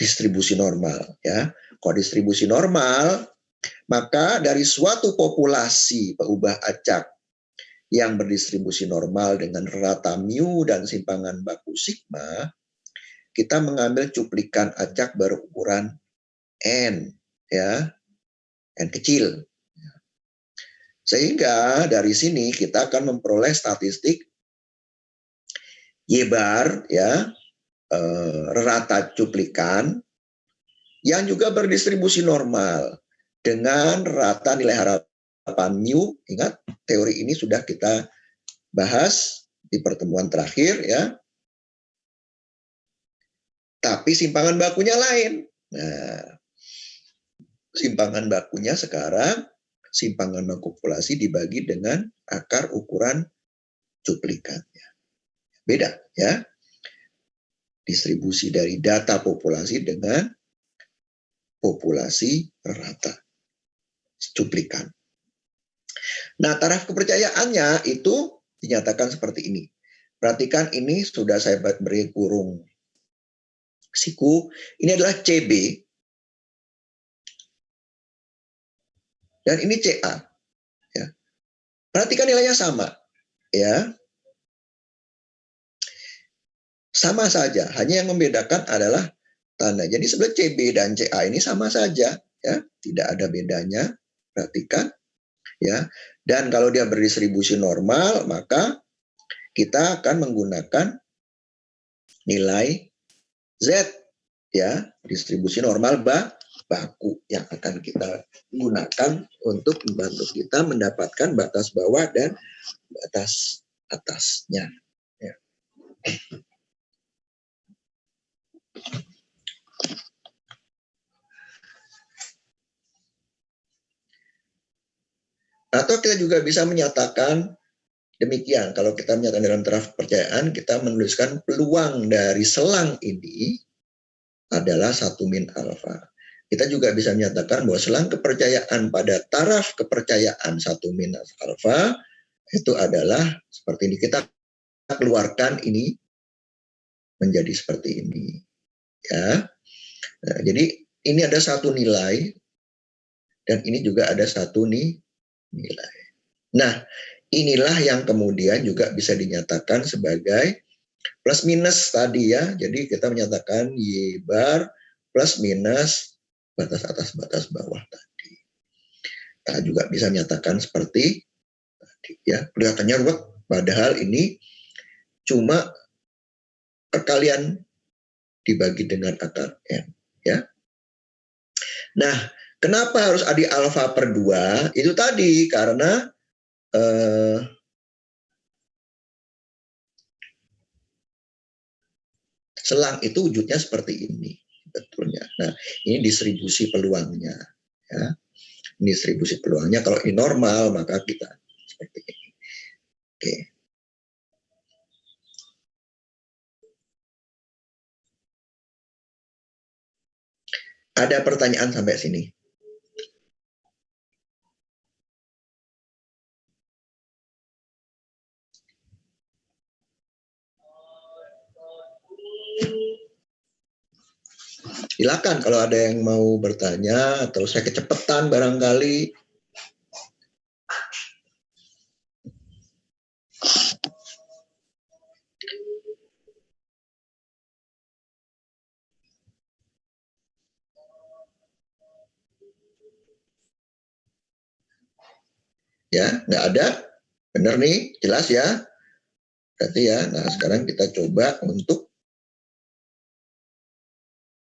distribusi normal, ya. Kalau distribusi normal, maka dari suatu populasi peubah acak yang berdistribusi normal dengan rata mu dan simpangan baku sigma, kita mengambil cuplikan acak berukuran n, ya, n kecil. Sehingga dari sini kita akan memperoleh statistik Y bar, ya, rata cuplikan yang juga berdistribusi normal dengan rata nilai harapan mu. Ingat, teori ini sudah kita bahas di pertemuan terakhir, ya. Tapi simpangan bakunya lain. Nah, simpangan bakunya sekarang, simpangan baku populasi dibagi dengan akar ukuran cuplikannya. Beda, ya. Distribusi dari data populasi dengan populasi rata cuplikan. Nah, taraf kepercayaannya itu dinyatakan seperti ini. Perhatikan ini sudah saya beri kurung siku. Ini adalah CB dan ini CA. Ya. Perhatikan nilainya sama, ya. Sama saja, hanya yang membedakan adalah tanda. Jadi sebenarnya CB dan CA ini sama saja, ya, tidak ada bedanya. Perhatikan, ya. Dan kalau dia berdistribusi normal, maka kita akan menggunakan nilai Z, ya, distribusi normal baku yang akan kita gunakan untuk membantu kita mendapatkan batas bawah dan batas atasnya. Ya. Atau kita juga bisa menyatakan demikian, kalau kita menyatakan dalam taraf kepercayaan, kita menuliskan peluang dari selang ini adalah 1 min alfa. Kita juga bisa menyatakan bahwa selang kepercayaan pada taraf kepercayaan 1 min alfa itu adalah seperti ini. Kita keluarkan ini menjadi seperti ini. Ya. Nah, jadi ini ada satu nilai dan ini juga ada satu nilai. Nah, inilah yang kemudian juga bisa dinyatakan sebagai plus minus tadi ya. Jadi kita menyatakan Y bar plus minus batas atas batas bawah tadi. Kita juga bisa menyatakan seperti tadi ya. Kelihatannya ruwet, padahal ini cuma perkalian dibagi dengan akar N ya. Nah, kenapa harus adi alfa per 2? Itu tadi karena selang itu wujudnya seperti ini betulnya. Nah, ini distribusi peluangnya ya. Distribusi peluangnya kalau ini normal maka kita seperti ini. Oke. Ada pertanyaan sampai sini? Silakan kalau ada yang mau bertanya atau saya kecepatan barangkali. Ya, nggak ada. Benar nih, jelas ya. Berarti ya, nah sekarang kita coba untuk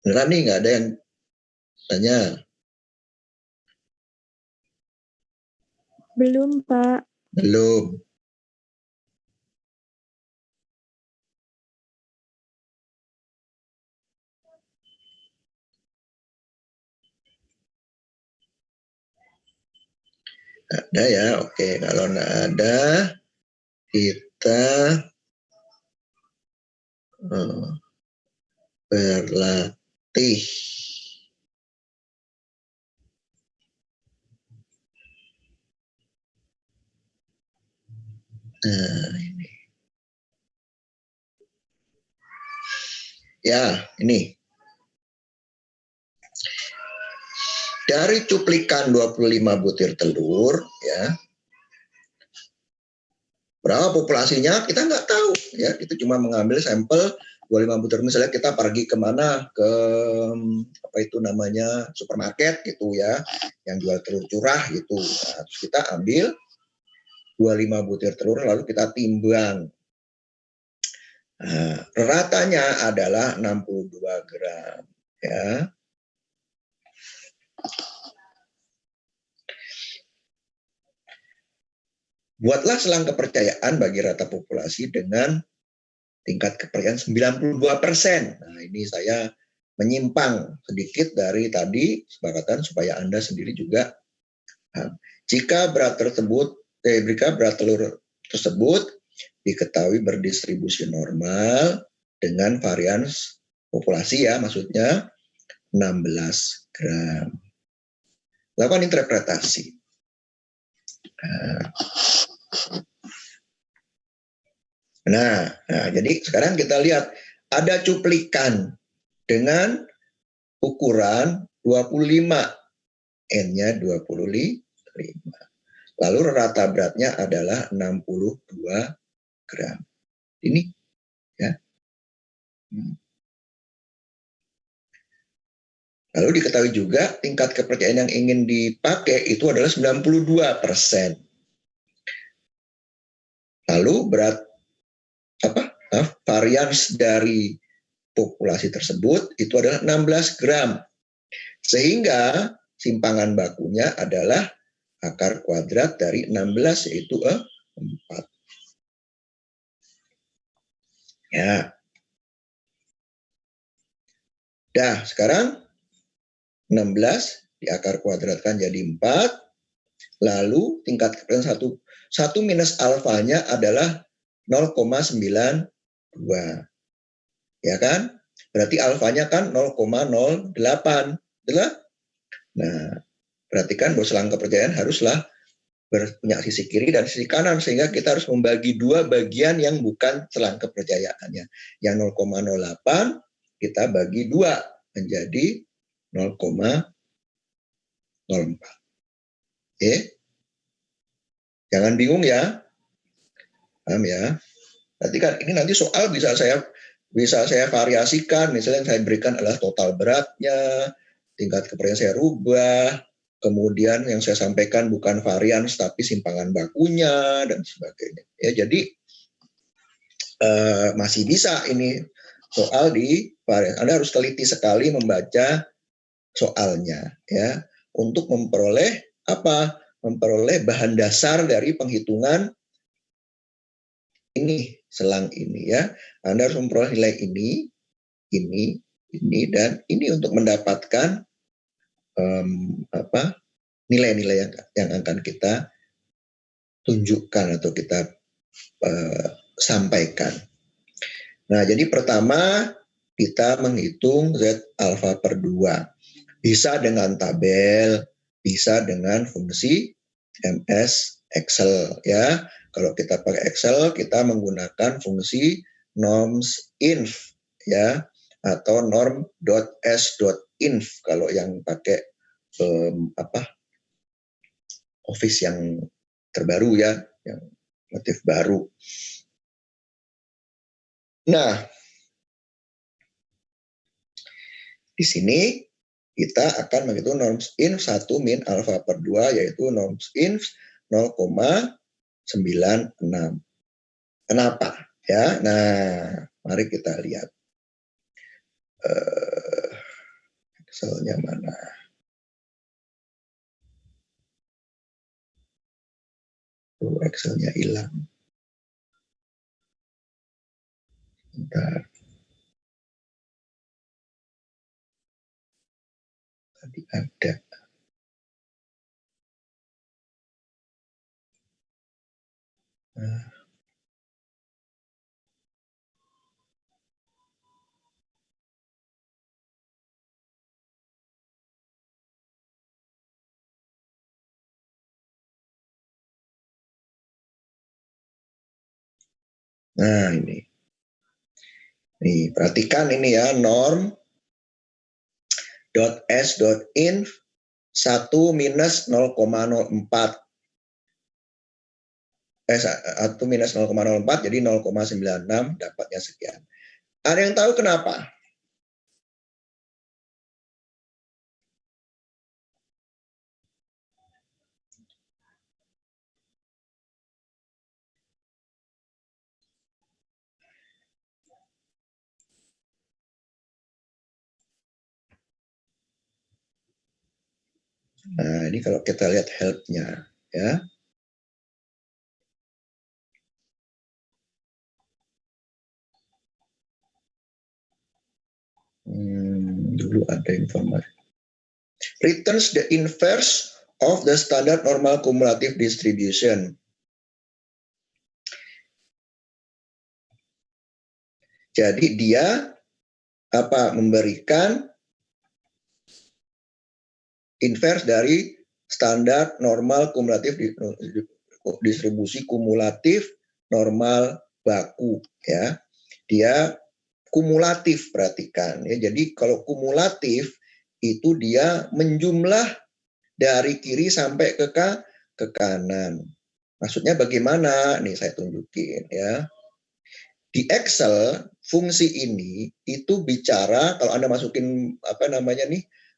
beneran nih nggak ada yang tanya. Belum, Pak. Belum. Ada ya, oke. Kalau nggak ada, kita berlatih. Nah, ini. Ya, ini. Dari cuplikan 25 butir telur, ya, berapa populasinya kita nggak tahu, ya. Itu cuma mengambil sampel 25 butir. Misalnya kita pergi kemana, ke apa itu namanya supermarket gitu ya, yang jual telur curah gitu. Nah, terus kita ambil 25 butir telur lalu kita timbang. Nah, ratanya adalah 62 gram, ya. Buatlah selang kepercayaan bagi rata populasi dengan tingkat kepercayaan 92%. Nah, ini saya menyimpang sedikit dari tadi kesepakatan supaya Anda sendiri juga jika berat telur tersebut diketahui berdistribusi normal dengan varians populasi ya, maksudnya 16 gram. Lakukan interpretasi. Nah, jadi sekarang kita lihat ada cuplikan dengan ukuran 25, N-nya 25. Lalu rata beratnya adalah 62 gram. Ini ya. Lalu diketahui juga tingkat kepercayaan yang ingin dipakai itu adalah 92%. Lalu varians dari populasi tersebut itu adalah 16 gram. Sehingga simpangan bakunya adalah akar kuadrat dari 16 yaitu 4. Ya. Sekarang 16 di akar kuadratkan jadi 4. Lalu tingkat kepercayaan 1 minus alfanya adalah 0,92. Ya kan? Berarti alfanya kan 0,08. Betul? Nah, berarti kan bahwa selang kepercayaan haruslah punya sisi kiri dan sisi kanan, sehingga kita harus membagi dua bagian yang bukan selang kepercayaannya. Yang 0,08 kita bagi dua menjadi 0,04. Oke? Jangan bingung ya. Paham ya? Berarti kan ini nanti soal bisa saya variasikan. Misalnya yang saya berikan adalah total beratnya, tingkat kepercayaan saya rubah, kemudian yang saya sampaikan bukan varian tapi simpangan bakunya dan sebagainya. Ya, jadi masih bisa ini soal di varian. Anda harus teliti sekali membaca soalnya ya untuk memperoleh apa? Memperoleh bahan dasar dari penghitungan ini, selang ini ya. Anda harus memperoleh nilai ini, dan ini untuk mendapatkan nilai-nilai yang akan kita tunjukkan atau kita sampaikan. Nah, jadi pertama kita menghitung Z alfa per 2. Bisa dengan tabel, bisa dengan fungsi MS Excel ya. Kalau kita pakai Excel, kita menggunakan fungsi normsinf ya, atau norm.s.inf kalau yang pakai Office yang terbaru ya, yang motif baru. Nah, di sini kita akan menghitung normsinf 1 min alfa per 2, yaitu normsinf 0,96. Kenapa? Ya, nah, mari kita lihat. Excelnya mana? Excelnya hilang. Bentar. Tadi ada. Nah, ini. Nih, perhatikan ini ya, norm.s.inf 1 minus 0,04. 1 minus 0,04 jadi 0,96, dapatnya sekian. Ada yang tahu kenapa? Nah, ini kalau kita lihat help-nya ya. Dulu ada informasi. Returns the inverse of the standard normal cumulative distribution. Jadi dia memberikan inverse dari standar normal kumulatif distribusi kumulatif normal baku ya. Dia kumulatif, perhatikan ya. Jadi kalau kumulatif itu dia menjumlah dari kiri sampai ke kanan. Maksudnya bagaimana? Nih saya tunjukin ya. Di Excel fungsi ini itu bicara kalau Anda masukin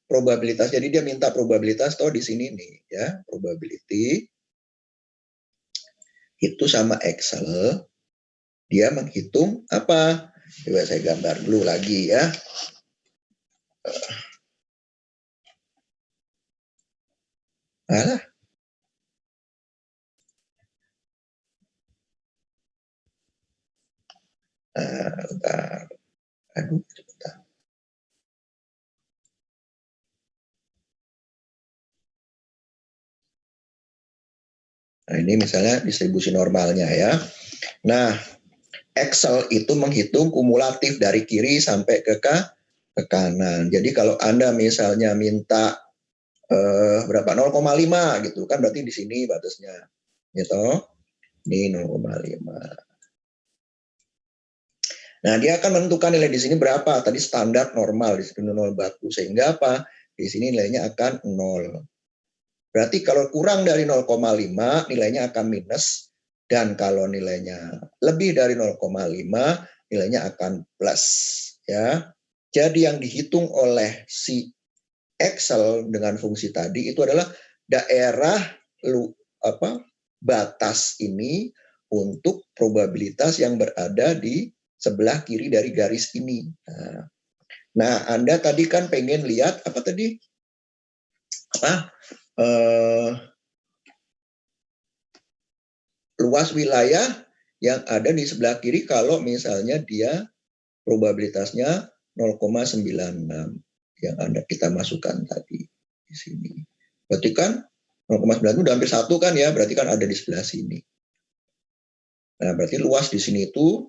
probabilitas. Jadi dia minta probabilitas di sini nih ya, probability. Itu sama Excel dia menghitung apa? Coba saya gambar dulu lagi ya. Alah. Bentar. Aduh, sebentar. Nah, ini misalnya distribusi normalnya ya. Nah, Excel itu menghitung kumulatif dari kiri sampai ke kanan. Jadi kalau Anda misalnya minta berapa 0,5 gitu kan, berarti di sini batasnya gitu. Ini 0,5. Nah, dia akan menentukan nilai di sini berapa. Tadi standar normal, di sini 0 baku. Sehingga apa? Di sini nilainya akan 0. Berarti kalau kurang dari 0,5 nilainya akan minus, dan kalau nilainya lebih dari 0,5 nilainya akan plus ya. Jadi yang dihitung oleh si Excel dengan fungsi tadi itu adalah daerah batas ini untuk probabilitas yang berada di sebelah kiri dari garis ini. Nah, Anda tadi kan pengen lihat apa tadi? Luas wilayah yang ada di sebelah kiri kalau misalnya dia probabilitasnya 0,96 yang kita masukkan tadi di sini. Berarti kan 0,9 itu udah hampir 1 kan ya, berarti kan ada di sebelah sini. Nah, berarti luas di sini itu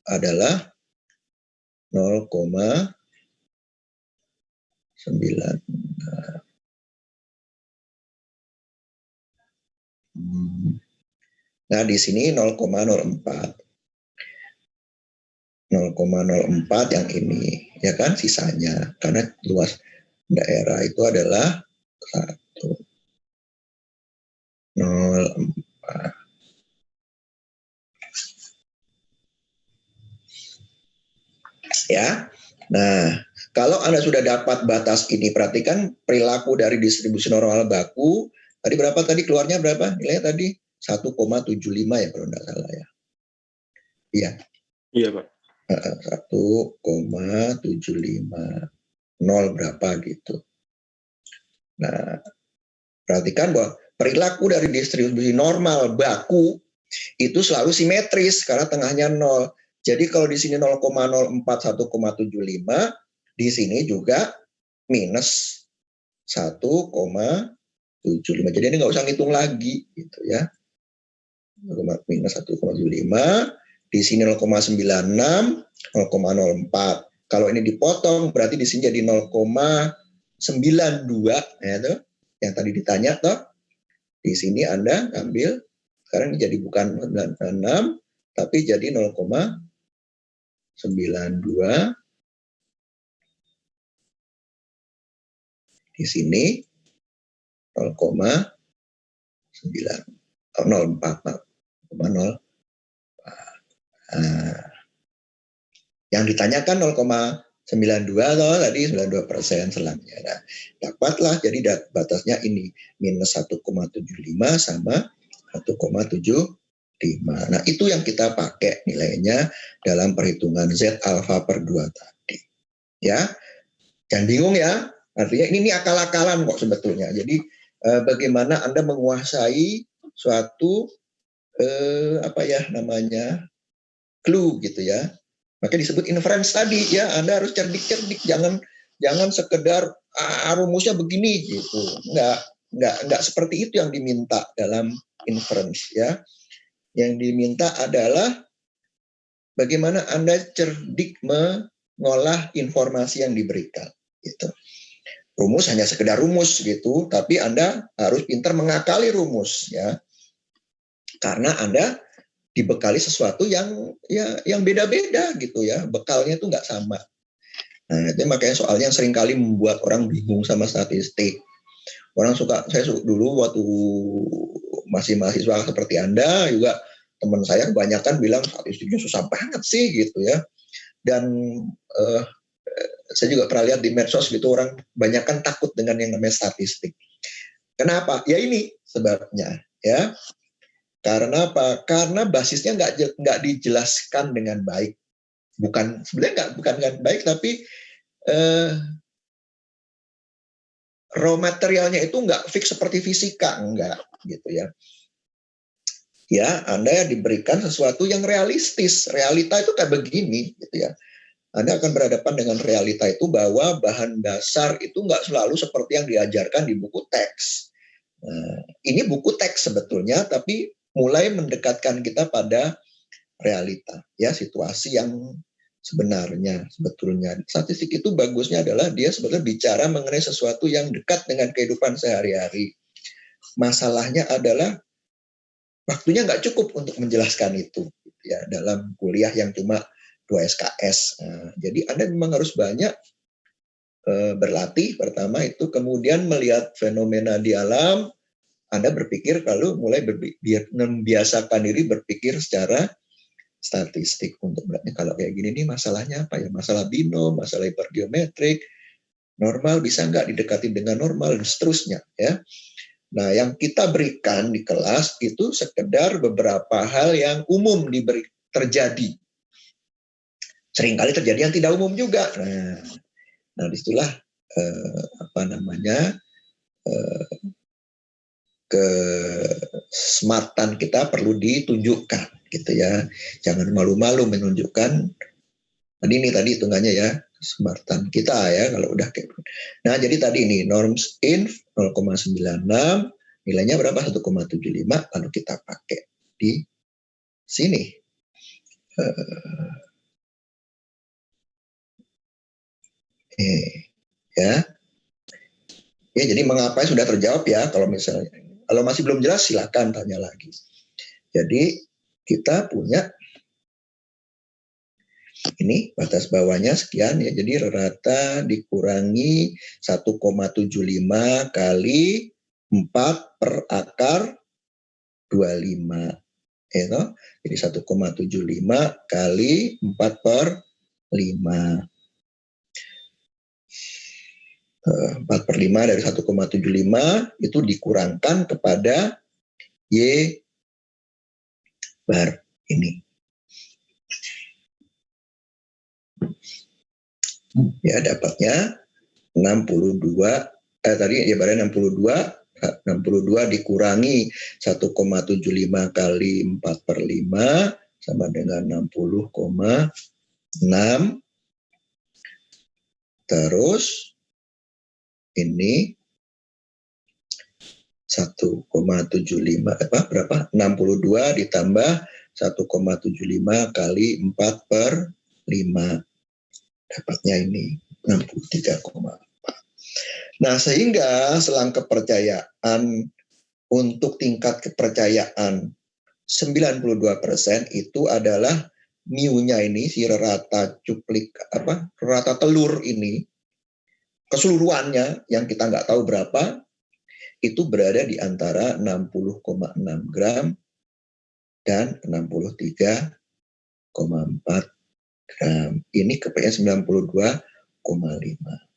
adalah 0,9. Nah, di sini 0,04. 0,04 yang ini, ya kan, sisanya. Karena luas daerah itu adalah 1,04. Ya. Nah, kalau Anda sudah dapat batas ini, perhatikan perilaku dari distribusi normal baku. Tadi berapa tadi keluarnya berapa? Nilainya tadi 1,75 ya kalau tidak salah ya. Iya. Iya, Pak. 1,750 berapa gitu. Nah, perhatikan bahwa perilaku dari distribusi normal baku itu selalu simetris karena tengahnya 0. Jadi kalau di sini 0,04 1,75, di sini juga minus 1,75. Jadi ini nggak usah ngitung lagi gitu ya. Minus 1,75, di sini 0,96, 0,04. Kalau ini dipotong berarti di sini jadi 0,92 ya tuh. Yang tadi ditanya toh. Di sini Anda ambil sekarang ini jadi bukan 96 tapi jadi 0,92. Di sini 0,9 0,4. Yang ditanyakan 0,92 tadi 92% selangnya. Nah, dapatlah jadi batasnya ini minus 1,75 sama 1,75. Nah, itu yang kita pakai nilainya dalam perhitungan Z alfa per 2 tadi. Ya. Jangan bingung ya. Artinya ini akal-akalan kok sebetulnya. Jadi bagaimana Anda menguasai suatu clue gitu ya. Makanya disebut inference tadi ya. Anda harus cerdik-cerdik, jangan sekedar rumusnya begini gitu. Enggak seperti itu yang diminta dalam inference ya. Yang diminta adalah bagaimana Anda cerdik mengolah informasi yang diberikan gitu. Rumus hanya sekedar rumus gitu, tapi Anda harus pintar mengakali rumus ya. Karena Anda dibekali sesuatu yang beda-beda gitu ya. Bekalnya itu nggak sama. Nah, itu makanya soalnya yang seringkali membuat orang bingung sama statistik. Saya dulu waktu masih mahasiswa seperti Anda juga, teman saya kebanyakan bilang statistiknya susah banget sih gitu ya. Dan saya juga pernah lihat di medsos gitu, orang banyak kan takut dengan yang namanya statistik. Kenapa? Ya ini sebabnya ya. Karena apa? Karena basisnya nggak dijelaskan dengan baik. Sebenarnya bukan dengan baik, tapi raw materialnya itu nggak fix seperti fisika, enggak gitu ya. Ya, Anda diberikan sesuatu yang realistis. Realita itu kayak begini gitu ya. Anda akan berhadapan dengan realita itu bahwa bahan dasar itu nggak selalu seperti yang diajarkan di buku teks. Ini buku teks sebetulnya, tapi mulai mendekatkan kita pada realita, ya, situasi yang sebenarnya sebetulnya. Statistik itu bagusnya adalah dia sebetulnya bicara mengenai sesuatu yang dekat dengan kehidupan sehari-hari. Masalahnya adalah waktunya nggak cukup untuk menjelaskan itu, ya, dalam kuliah yang cuma 2 SKS. Jadi Anda memang harus banyak berlatih pertama itu, kemudian melihat fenomena di alam. Anda berpikir lalu mulai membiasakan diri berpikir secara statistik untuk berarti kalau kayak gini nih masalahnya apa ya, masalah binom, masalah hipergeometrik, normal bisa nggak didekati dengan normal dan seterusnya, ya. Nah, yang kita berikan di kelas itu sekedar beberapa hal yang umum terjadi. Seringkali terjadi yang tidak umum juga. Nah disitulah kesmartan kita perlu ditunjukkan, gitu ya. Jangan malu-malu menunjukkan. Ini tadi hitungannya ya, kesmartan kita ya kalau udah kayak. Nah jadi tadi ini norms inf 0,96, nilainya berapa, 1,75, lalu kita pakai di sini. Ya. Ya, jadi mengapa sudah terjawab ya, kalau misalnya. Kalau masih belum jelas silakan tanya lagi. Jadi kita punya ini batas bawahnya sekian ya. Jadi rata dikurangi 1,75 kali 4 per akar 25. Ya, jadi 1,75 kali 4 per 5. 4 per 5 dari 1,75 itu dikurangkan kepada Y bar ini. Ya, dapatnya 62, tadi ya barnya 62 dikurangi 1,75 kali 4 per 5 sama dengan 60,6. Terus ini 1,75 berapa? 62 ditambah 1,75 kali 4 per 5. Dapatnya ini 63,4. Nah, sehingga selang kepercayaan untuk tingkat kepercayaan 92% itu adalah mu-nya ini, si rata rata telur ini, keseluruhannya yang kita nggak tahu berapa, itu berada di antara 60,6 gram dan 63,4 gram. Ini kepercayaan 92,5.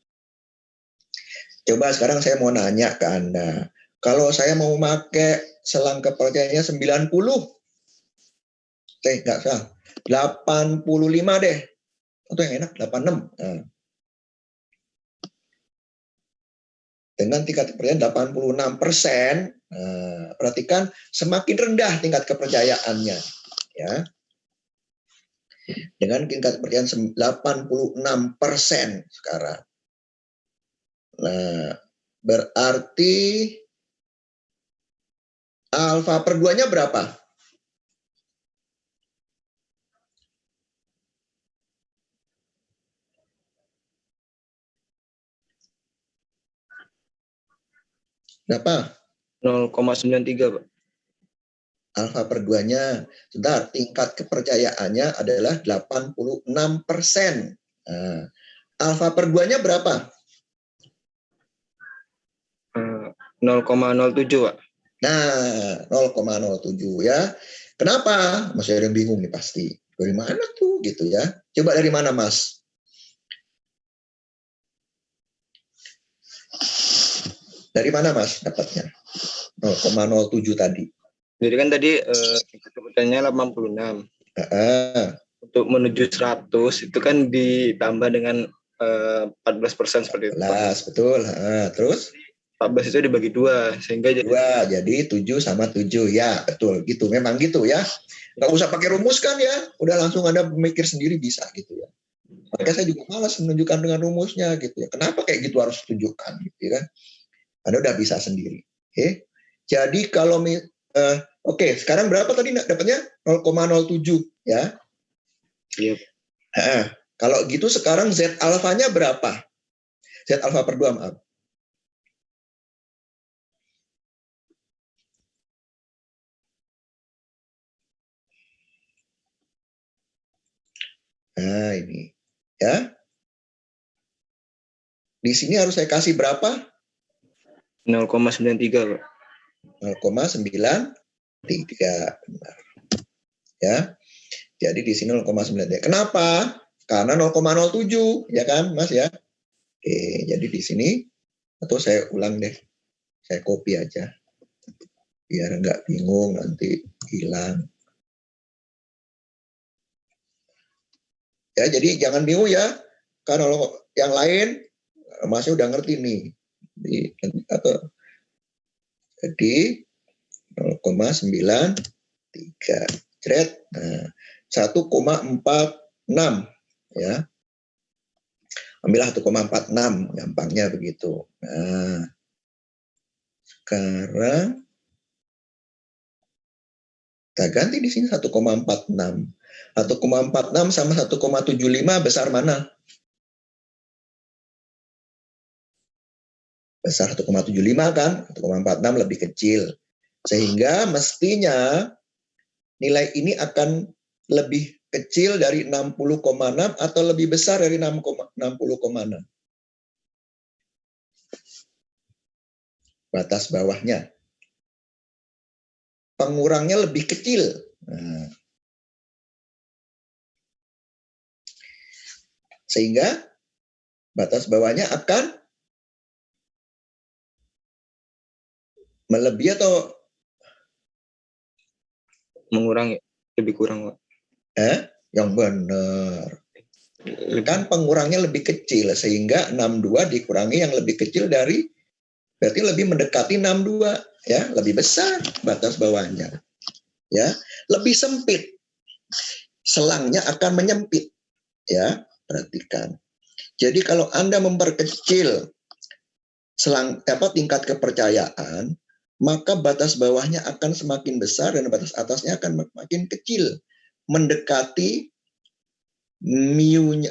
Coba sekarang saya mau nanya ke Anda. Kalau saya mau pakai selang kepercayaannya 90, nggak salah, 85 deh. Atau yang enak, 86. Nah, dengan tingkat kepercayaan 86%, perhatikan semakin rendah tingkat kepercayaannya. Ya. Dengan tingkat kepercayaan 86% sekarang. Nah, berarti alfa per 2-nya berapa? Berapa? 0,93, Pak. Alfa per 2-nya. Sebentar, tingkat kepercayaannya adalah 86%. Nah, alfa per 2-nya berapa? 0,07, Pak. Nah, 0,07 ya. Kenapa? Masih ada yang bingung nih pasti. Dari mana tuh gitu ya? Coba dari mana, Mas? Dari mana, Mas, dapatnya? 0,07 tadi. Jadi kan tadi tingkat kepercayaannya 86. Untuk menuju 100 itu kan ditambah dengan 14% seperti itu. 14, betul. Terus? 14 itu dibagi 2 sehingga jadi 7 sama 7 ya, betul gitu. Memang gitu ya. Nggak usah pakai rumus kan ya. Udah langsung Anda mikir sendiri bisa gitu ya. Makanya saya juga malas menunjukkan dengan rumusnya gitu ya. Kenapa kayak gitu harus tunjukkan gitu ya kan? Anda udah bisa sendiri. Oke. Jadi kalau oke, sekarang berapa tadi dapatnya? 0,07 ya. Iya. Kalau gitu sekarang Z alfanya berapa? Z alfa per 2, maaf. Nah, ini. Ya. Di sini harus saya kasih berapa? 0,93, Pak. 0,93. Benar. Ya. Jadi di sini 0,93. Kenapa? Karena 0,07, ya kan, Mas ya? Oke, jadi di sini atau saya ulang deh. Saya copy aja. Biar nggak bingung nanti hilang. Ya, jadi jangan bingung ya. Karena kalau yang lain Masnya udah ngerti nih. Jadi 0,93. Cret. Nah, 1,46 ya. Ambillah 1,46 gampangnya begitu. Nah, sekarang kita ganti di sini 1,46. 1,46 sama 1,75 besar mana? Besar 1,75 kan? 1,46 lebih kecil. Sehingga mestinya nilai ini akan lebih kecil dari 60,6 atau lebih besar dari 60,6. Batas bawahnya. Pengurangnya lebih kecil. Nah. Sehingga batas bawahnya akan melebihi atau mengurangi, lebih kurang, Pak. Yang benar. Kan pengurangnya lebih kecil, sehingga 62 dikurangi yang lebih kecil dari, berarti lebih mendekati 62, ya, lebih besar batas bawahnya. Ya, lebih sempit. Selangnya akan menyempit. Ya, perhatikan. Jadi kalau Anda memperkecil tingkat kepercayaan, maka batas bawahnya akan semakin besar dan batas atasnya akan makin kecil, mendekati min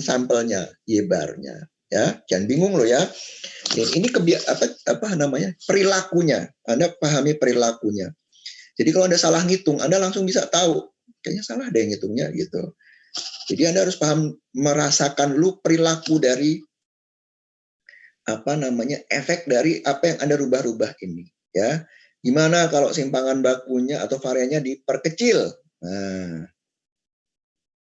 sampelnya, Y-barnya. Ya, jangan bingung loh ya. Ini perilakunya. Anda pahami perilakunya. Jadi kalau Anda salah ngitung, Anda langsung bisa tahu kayaknya salah ada yang ngitungnya gitu. Jadi Anda harus paham, merasakan dulu perilaku dari efek dari apa yang Anda rubah-rubah ini, ya. Gimana kalau simpangan bakunya atau variannya diperkecil? Nah,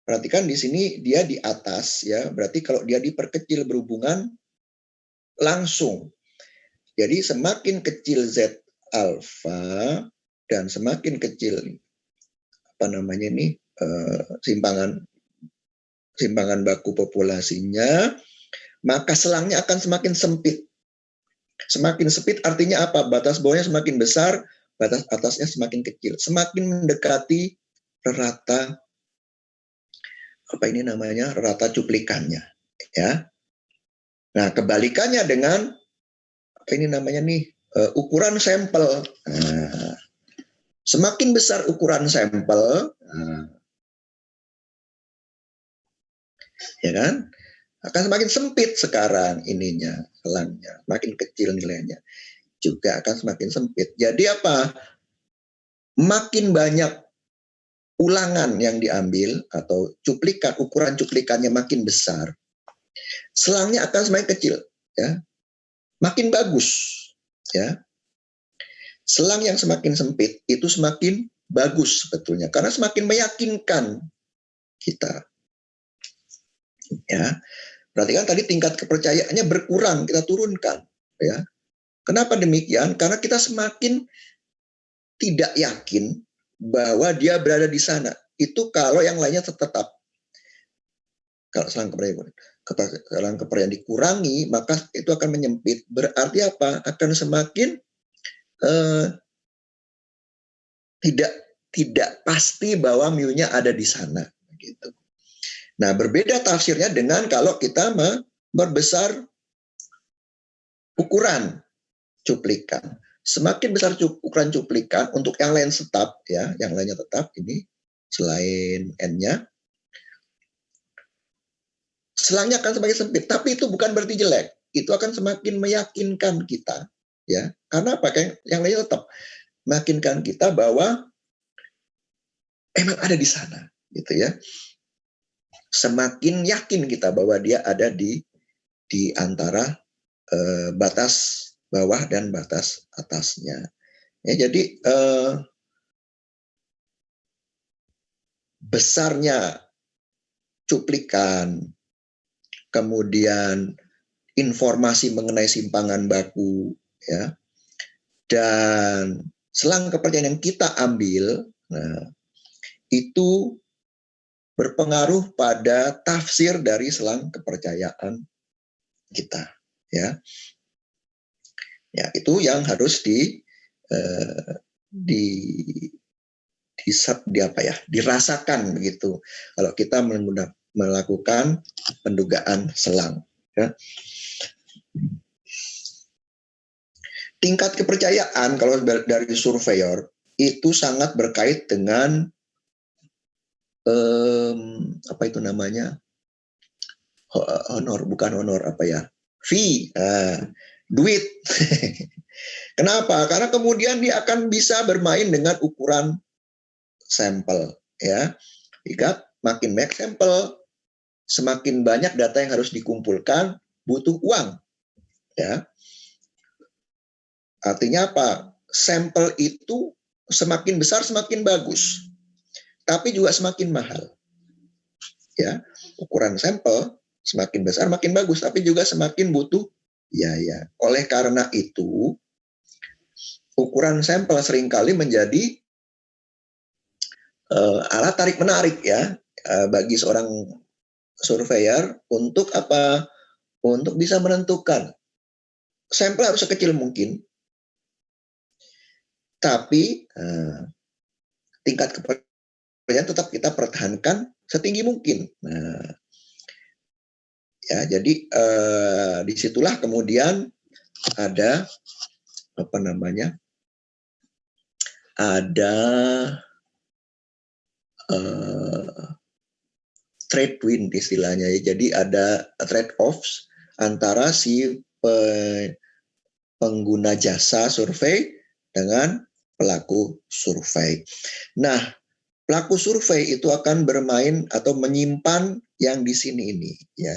perhatikan di sini dia di atas, ya. Berarti kalau dia diperkecil berhubungan langsung. Jadi semakin kecil Z alfa dan semakin kecil simpangan baku populasinya, maka selangnya akan semakin sempit. Semakin sempit artinya apa? Batas bawahnya semakin besar, batas atasnya semakin kecil. Semakin mendekati rata rata cuplikannya, ya. Nah, kebalikannya dengan ukuran sampel. Nah, semakin besar ukuran sampel, ya kan? Akan semakin sempit sekarang selangnya, makin kecil nilainya, juga akan semakin sempit. Jadi apa? Makin banyak ulangan yang diambil atau ukuran cuplikannya makin besar, selangnya akan semakin kecil, ya. Makin bagus, ya. Selang yang semakin sempit itu semakin bagus sebetulnya, karena semakin meyakinkan kita. Ya. Perhatikan tadi tingkat kepercayaannya berkurang, kita turunkan, ya. Kenapa demikian? Karena kita semakin tidak yakin bahwa dia berada di sana. Itu kalau yang lainnya tetap. Kalau selang kepercayaan dikurangi, maka itu akan menyempit. Berarti apa? Akan semakin tidak pasti bahwa mu-nya ada di sana. Gitu. Nah, berbeda tafsirnya dengan kalau kita memperbesar ukuran cuplikan. Semakin besar ukuran cuplikan, untuk yang lain tetap ya, yang lainnya tetap ini selain N-nya, selangnya akan semakin sempit, tapi itu bukan berarti jelek. Itu akan semakin meyakinkan kita ya. Karena apa? Yang lainnya tetap meyakinkan kita bahwa emang ada di sana gitu ya. Semakin yakin kita bahwa dia ada di antara batas bawah dan batas atasnya. Ya, jadi besarnya cuplikan, kemudian informasi mengenai simpangan baku, ya, dan selang kepercayaan yang kita ambil, nah, itu berpengaruh pada tafsir dari selang kepercayaan kita, ya. Ya, itu yang harus di dirasakan begitu kalau kita melakukan pendugaan selang, ya. Tingkat kepercayaan kalau dari surveyor itu sangat berkait dengan apa itu namanya, fee, duit. Kenapa? Karena kemudian dia akan bisa bermain dengan ukuran sampel, ya. Jika makin banyak sampel, semakin banyak data yang harus dikumpulkan, butuh uang, ya. Artinya apa? Sampel itu semakin besar semakin bagus, tapi juga semakin mahal, ya. Ukuran sampel semakin besar makin bagus, tapi juga semakin butuh biaya. Oleh karena itu, ukuran sampel seringkali menjadi alat tarik menarik ya bagi seorang surveyor untuk apa? Untuk bisa menentukan sampel harus sekecil mungkin, tapi tingkat kepercayaan tetap kita pertahankan setinggi mungkin. Nah, ya, jadi disitulah kemudian ada apa namanya? Ada trade win istilahnya ya. Jadi ada trade offs antara si pengguna jasa survei dengan pelaku survei. Nah, pelaku survei itu akan bermain atau menyimpan yang di sini ini ya,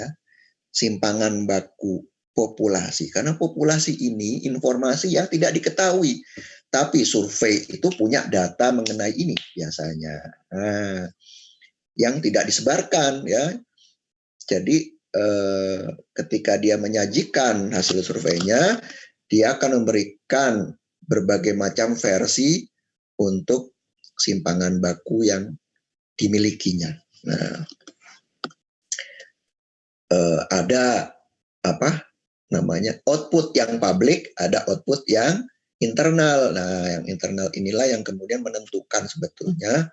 simpangan baku populasi. Karena populasi ini informasi yang tidak diketahui, tapi survei itu punya data mengenai ini biasanya. Nah, yang tidak disebarkan ya. Jadi ketika dia menyajikan hasil surveinya, dia akan memberikan berbagai macam versi untuk simpangan baku yang dimilikinya. Nah, ada apa namanya, output yang publik, ada output yang internal. Nah, yang internal inilah yang kemudian menentukan sebetulnya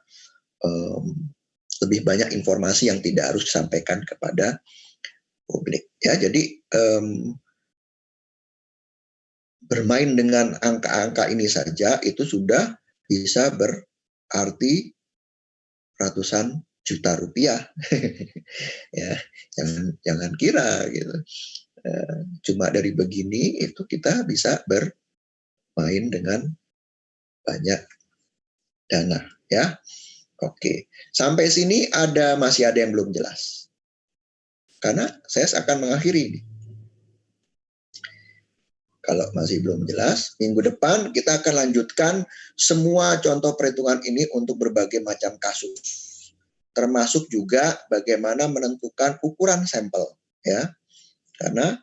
lebih banyak informasi yang tidak harus disampaikan kepada publik. Ya, jadi bermain dengan angka-angka ini saja itu sudah bisa berarti ratusan juta rupiah. Ya, jangan kira gitu. Cuma dari begini itu kita bisa bermain dengan banyak dana, ya. Oke, sampai sini masih ada yang belum jelas. Karena saya akan mengakhiri ini. Kalau masih belum jelas, minggu depan kita akan lanjutkan semua contoh perhitungan ini untuk berbagai macam kasus. Termasuk juga bagaimana menentukan ukuran sampel, ya. Karena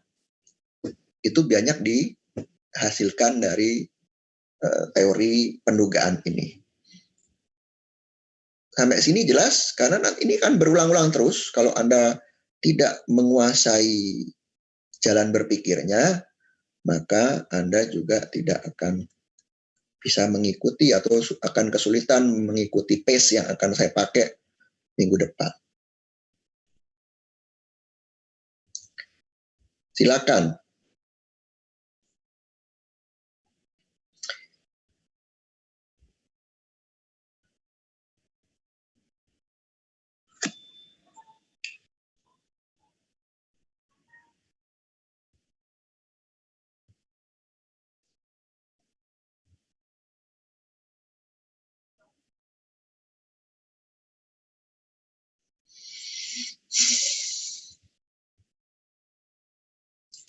itu banyak dihasilkan dari teori pendugaan ini. Sampai sini jelas, karena nanti ini kan berulang-ulang terus. Kalau Anda tidak menguasai jalan berpikirnya, maka Anda juga tidak akan bisa mengikuti atau akan kesulitan mengikuti pace yang akan saya pakai minggu depan. Silakan.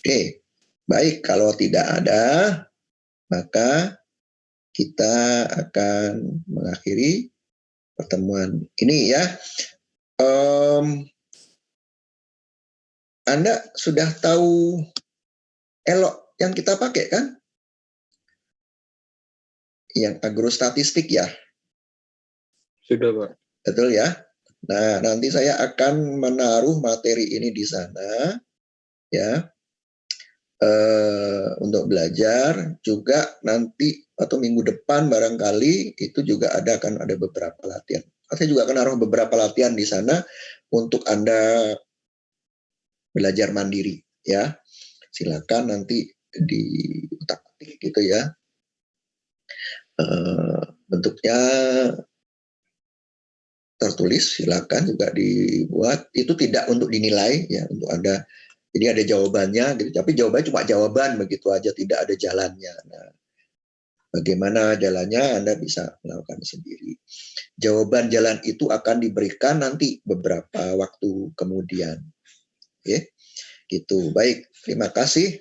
Oke, baik. Kalau tidak ada, maka kita akan mengakhiri pertemuan ini ya. Anda sudah tahu elok yang kita pakai kan? Yang agrostatistik ya? Sudah, Pak. Betul ya? Nah, nanti saya akan menaruh materi ini di sana ya. Untuk belajar juga nanti atau minggu depan barangkali itu juga akan ada beberapa latihan. Saya juga akan naruh beberapa latihan di sana untuk Anda belajar mandiri ya. Silakan nanti diutak-atik gitu ya. Bentuknya tertulis, silakan juga dibuat. Itu tidak untuk dinilai ya, untuk Anda. Jadi ada jawabannya gitu, tapi jawabannya cuma jawaban begitu aja, tidak ada jalannya. Nah, bagaimana jalannya Anda bisa melakukan sendiri. Jawaban jalan itu akan diberikan nanti beberapa waktu kemudian. Oke, gitu. Baik, terima kasih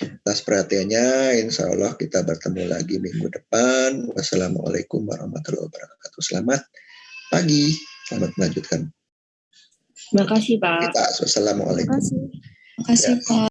atas perhatiannya. Insya Allah kita bertemu lagi minggu depan. Wassalamualaikum warahmatullahi wabarakatuh. Selamat pagi, selamat melanjutkan. Terima kasih, Pak. Kita, wassalamualaikum. Terima kasih, Pak.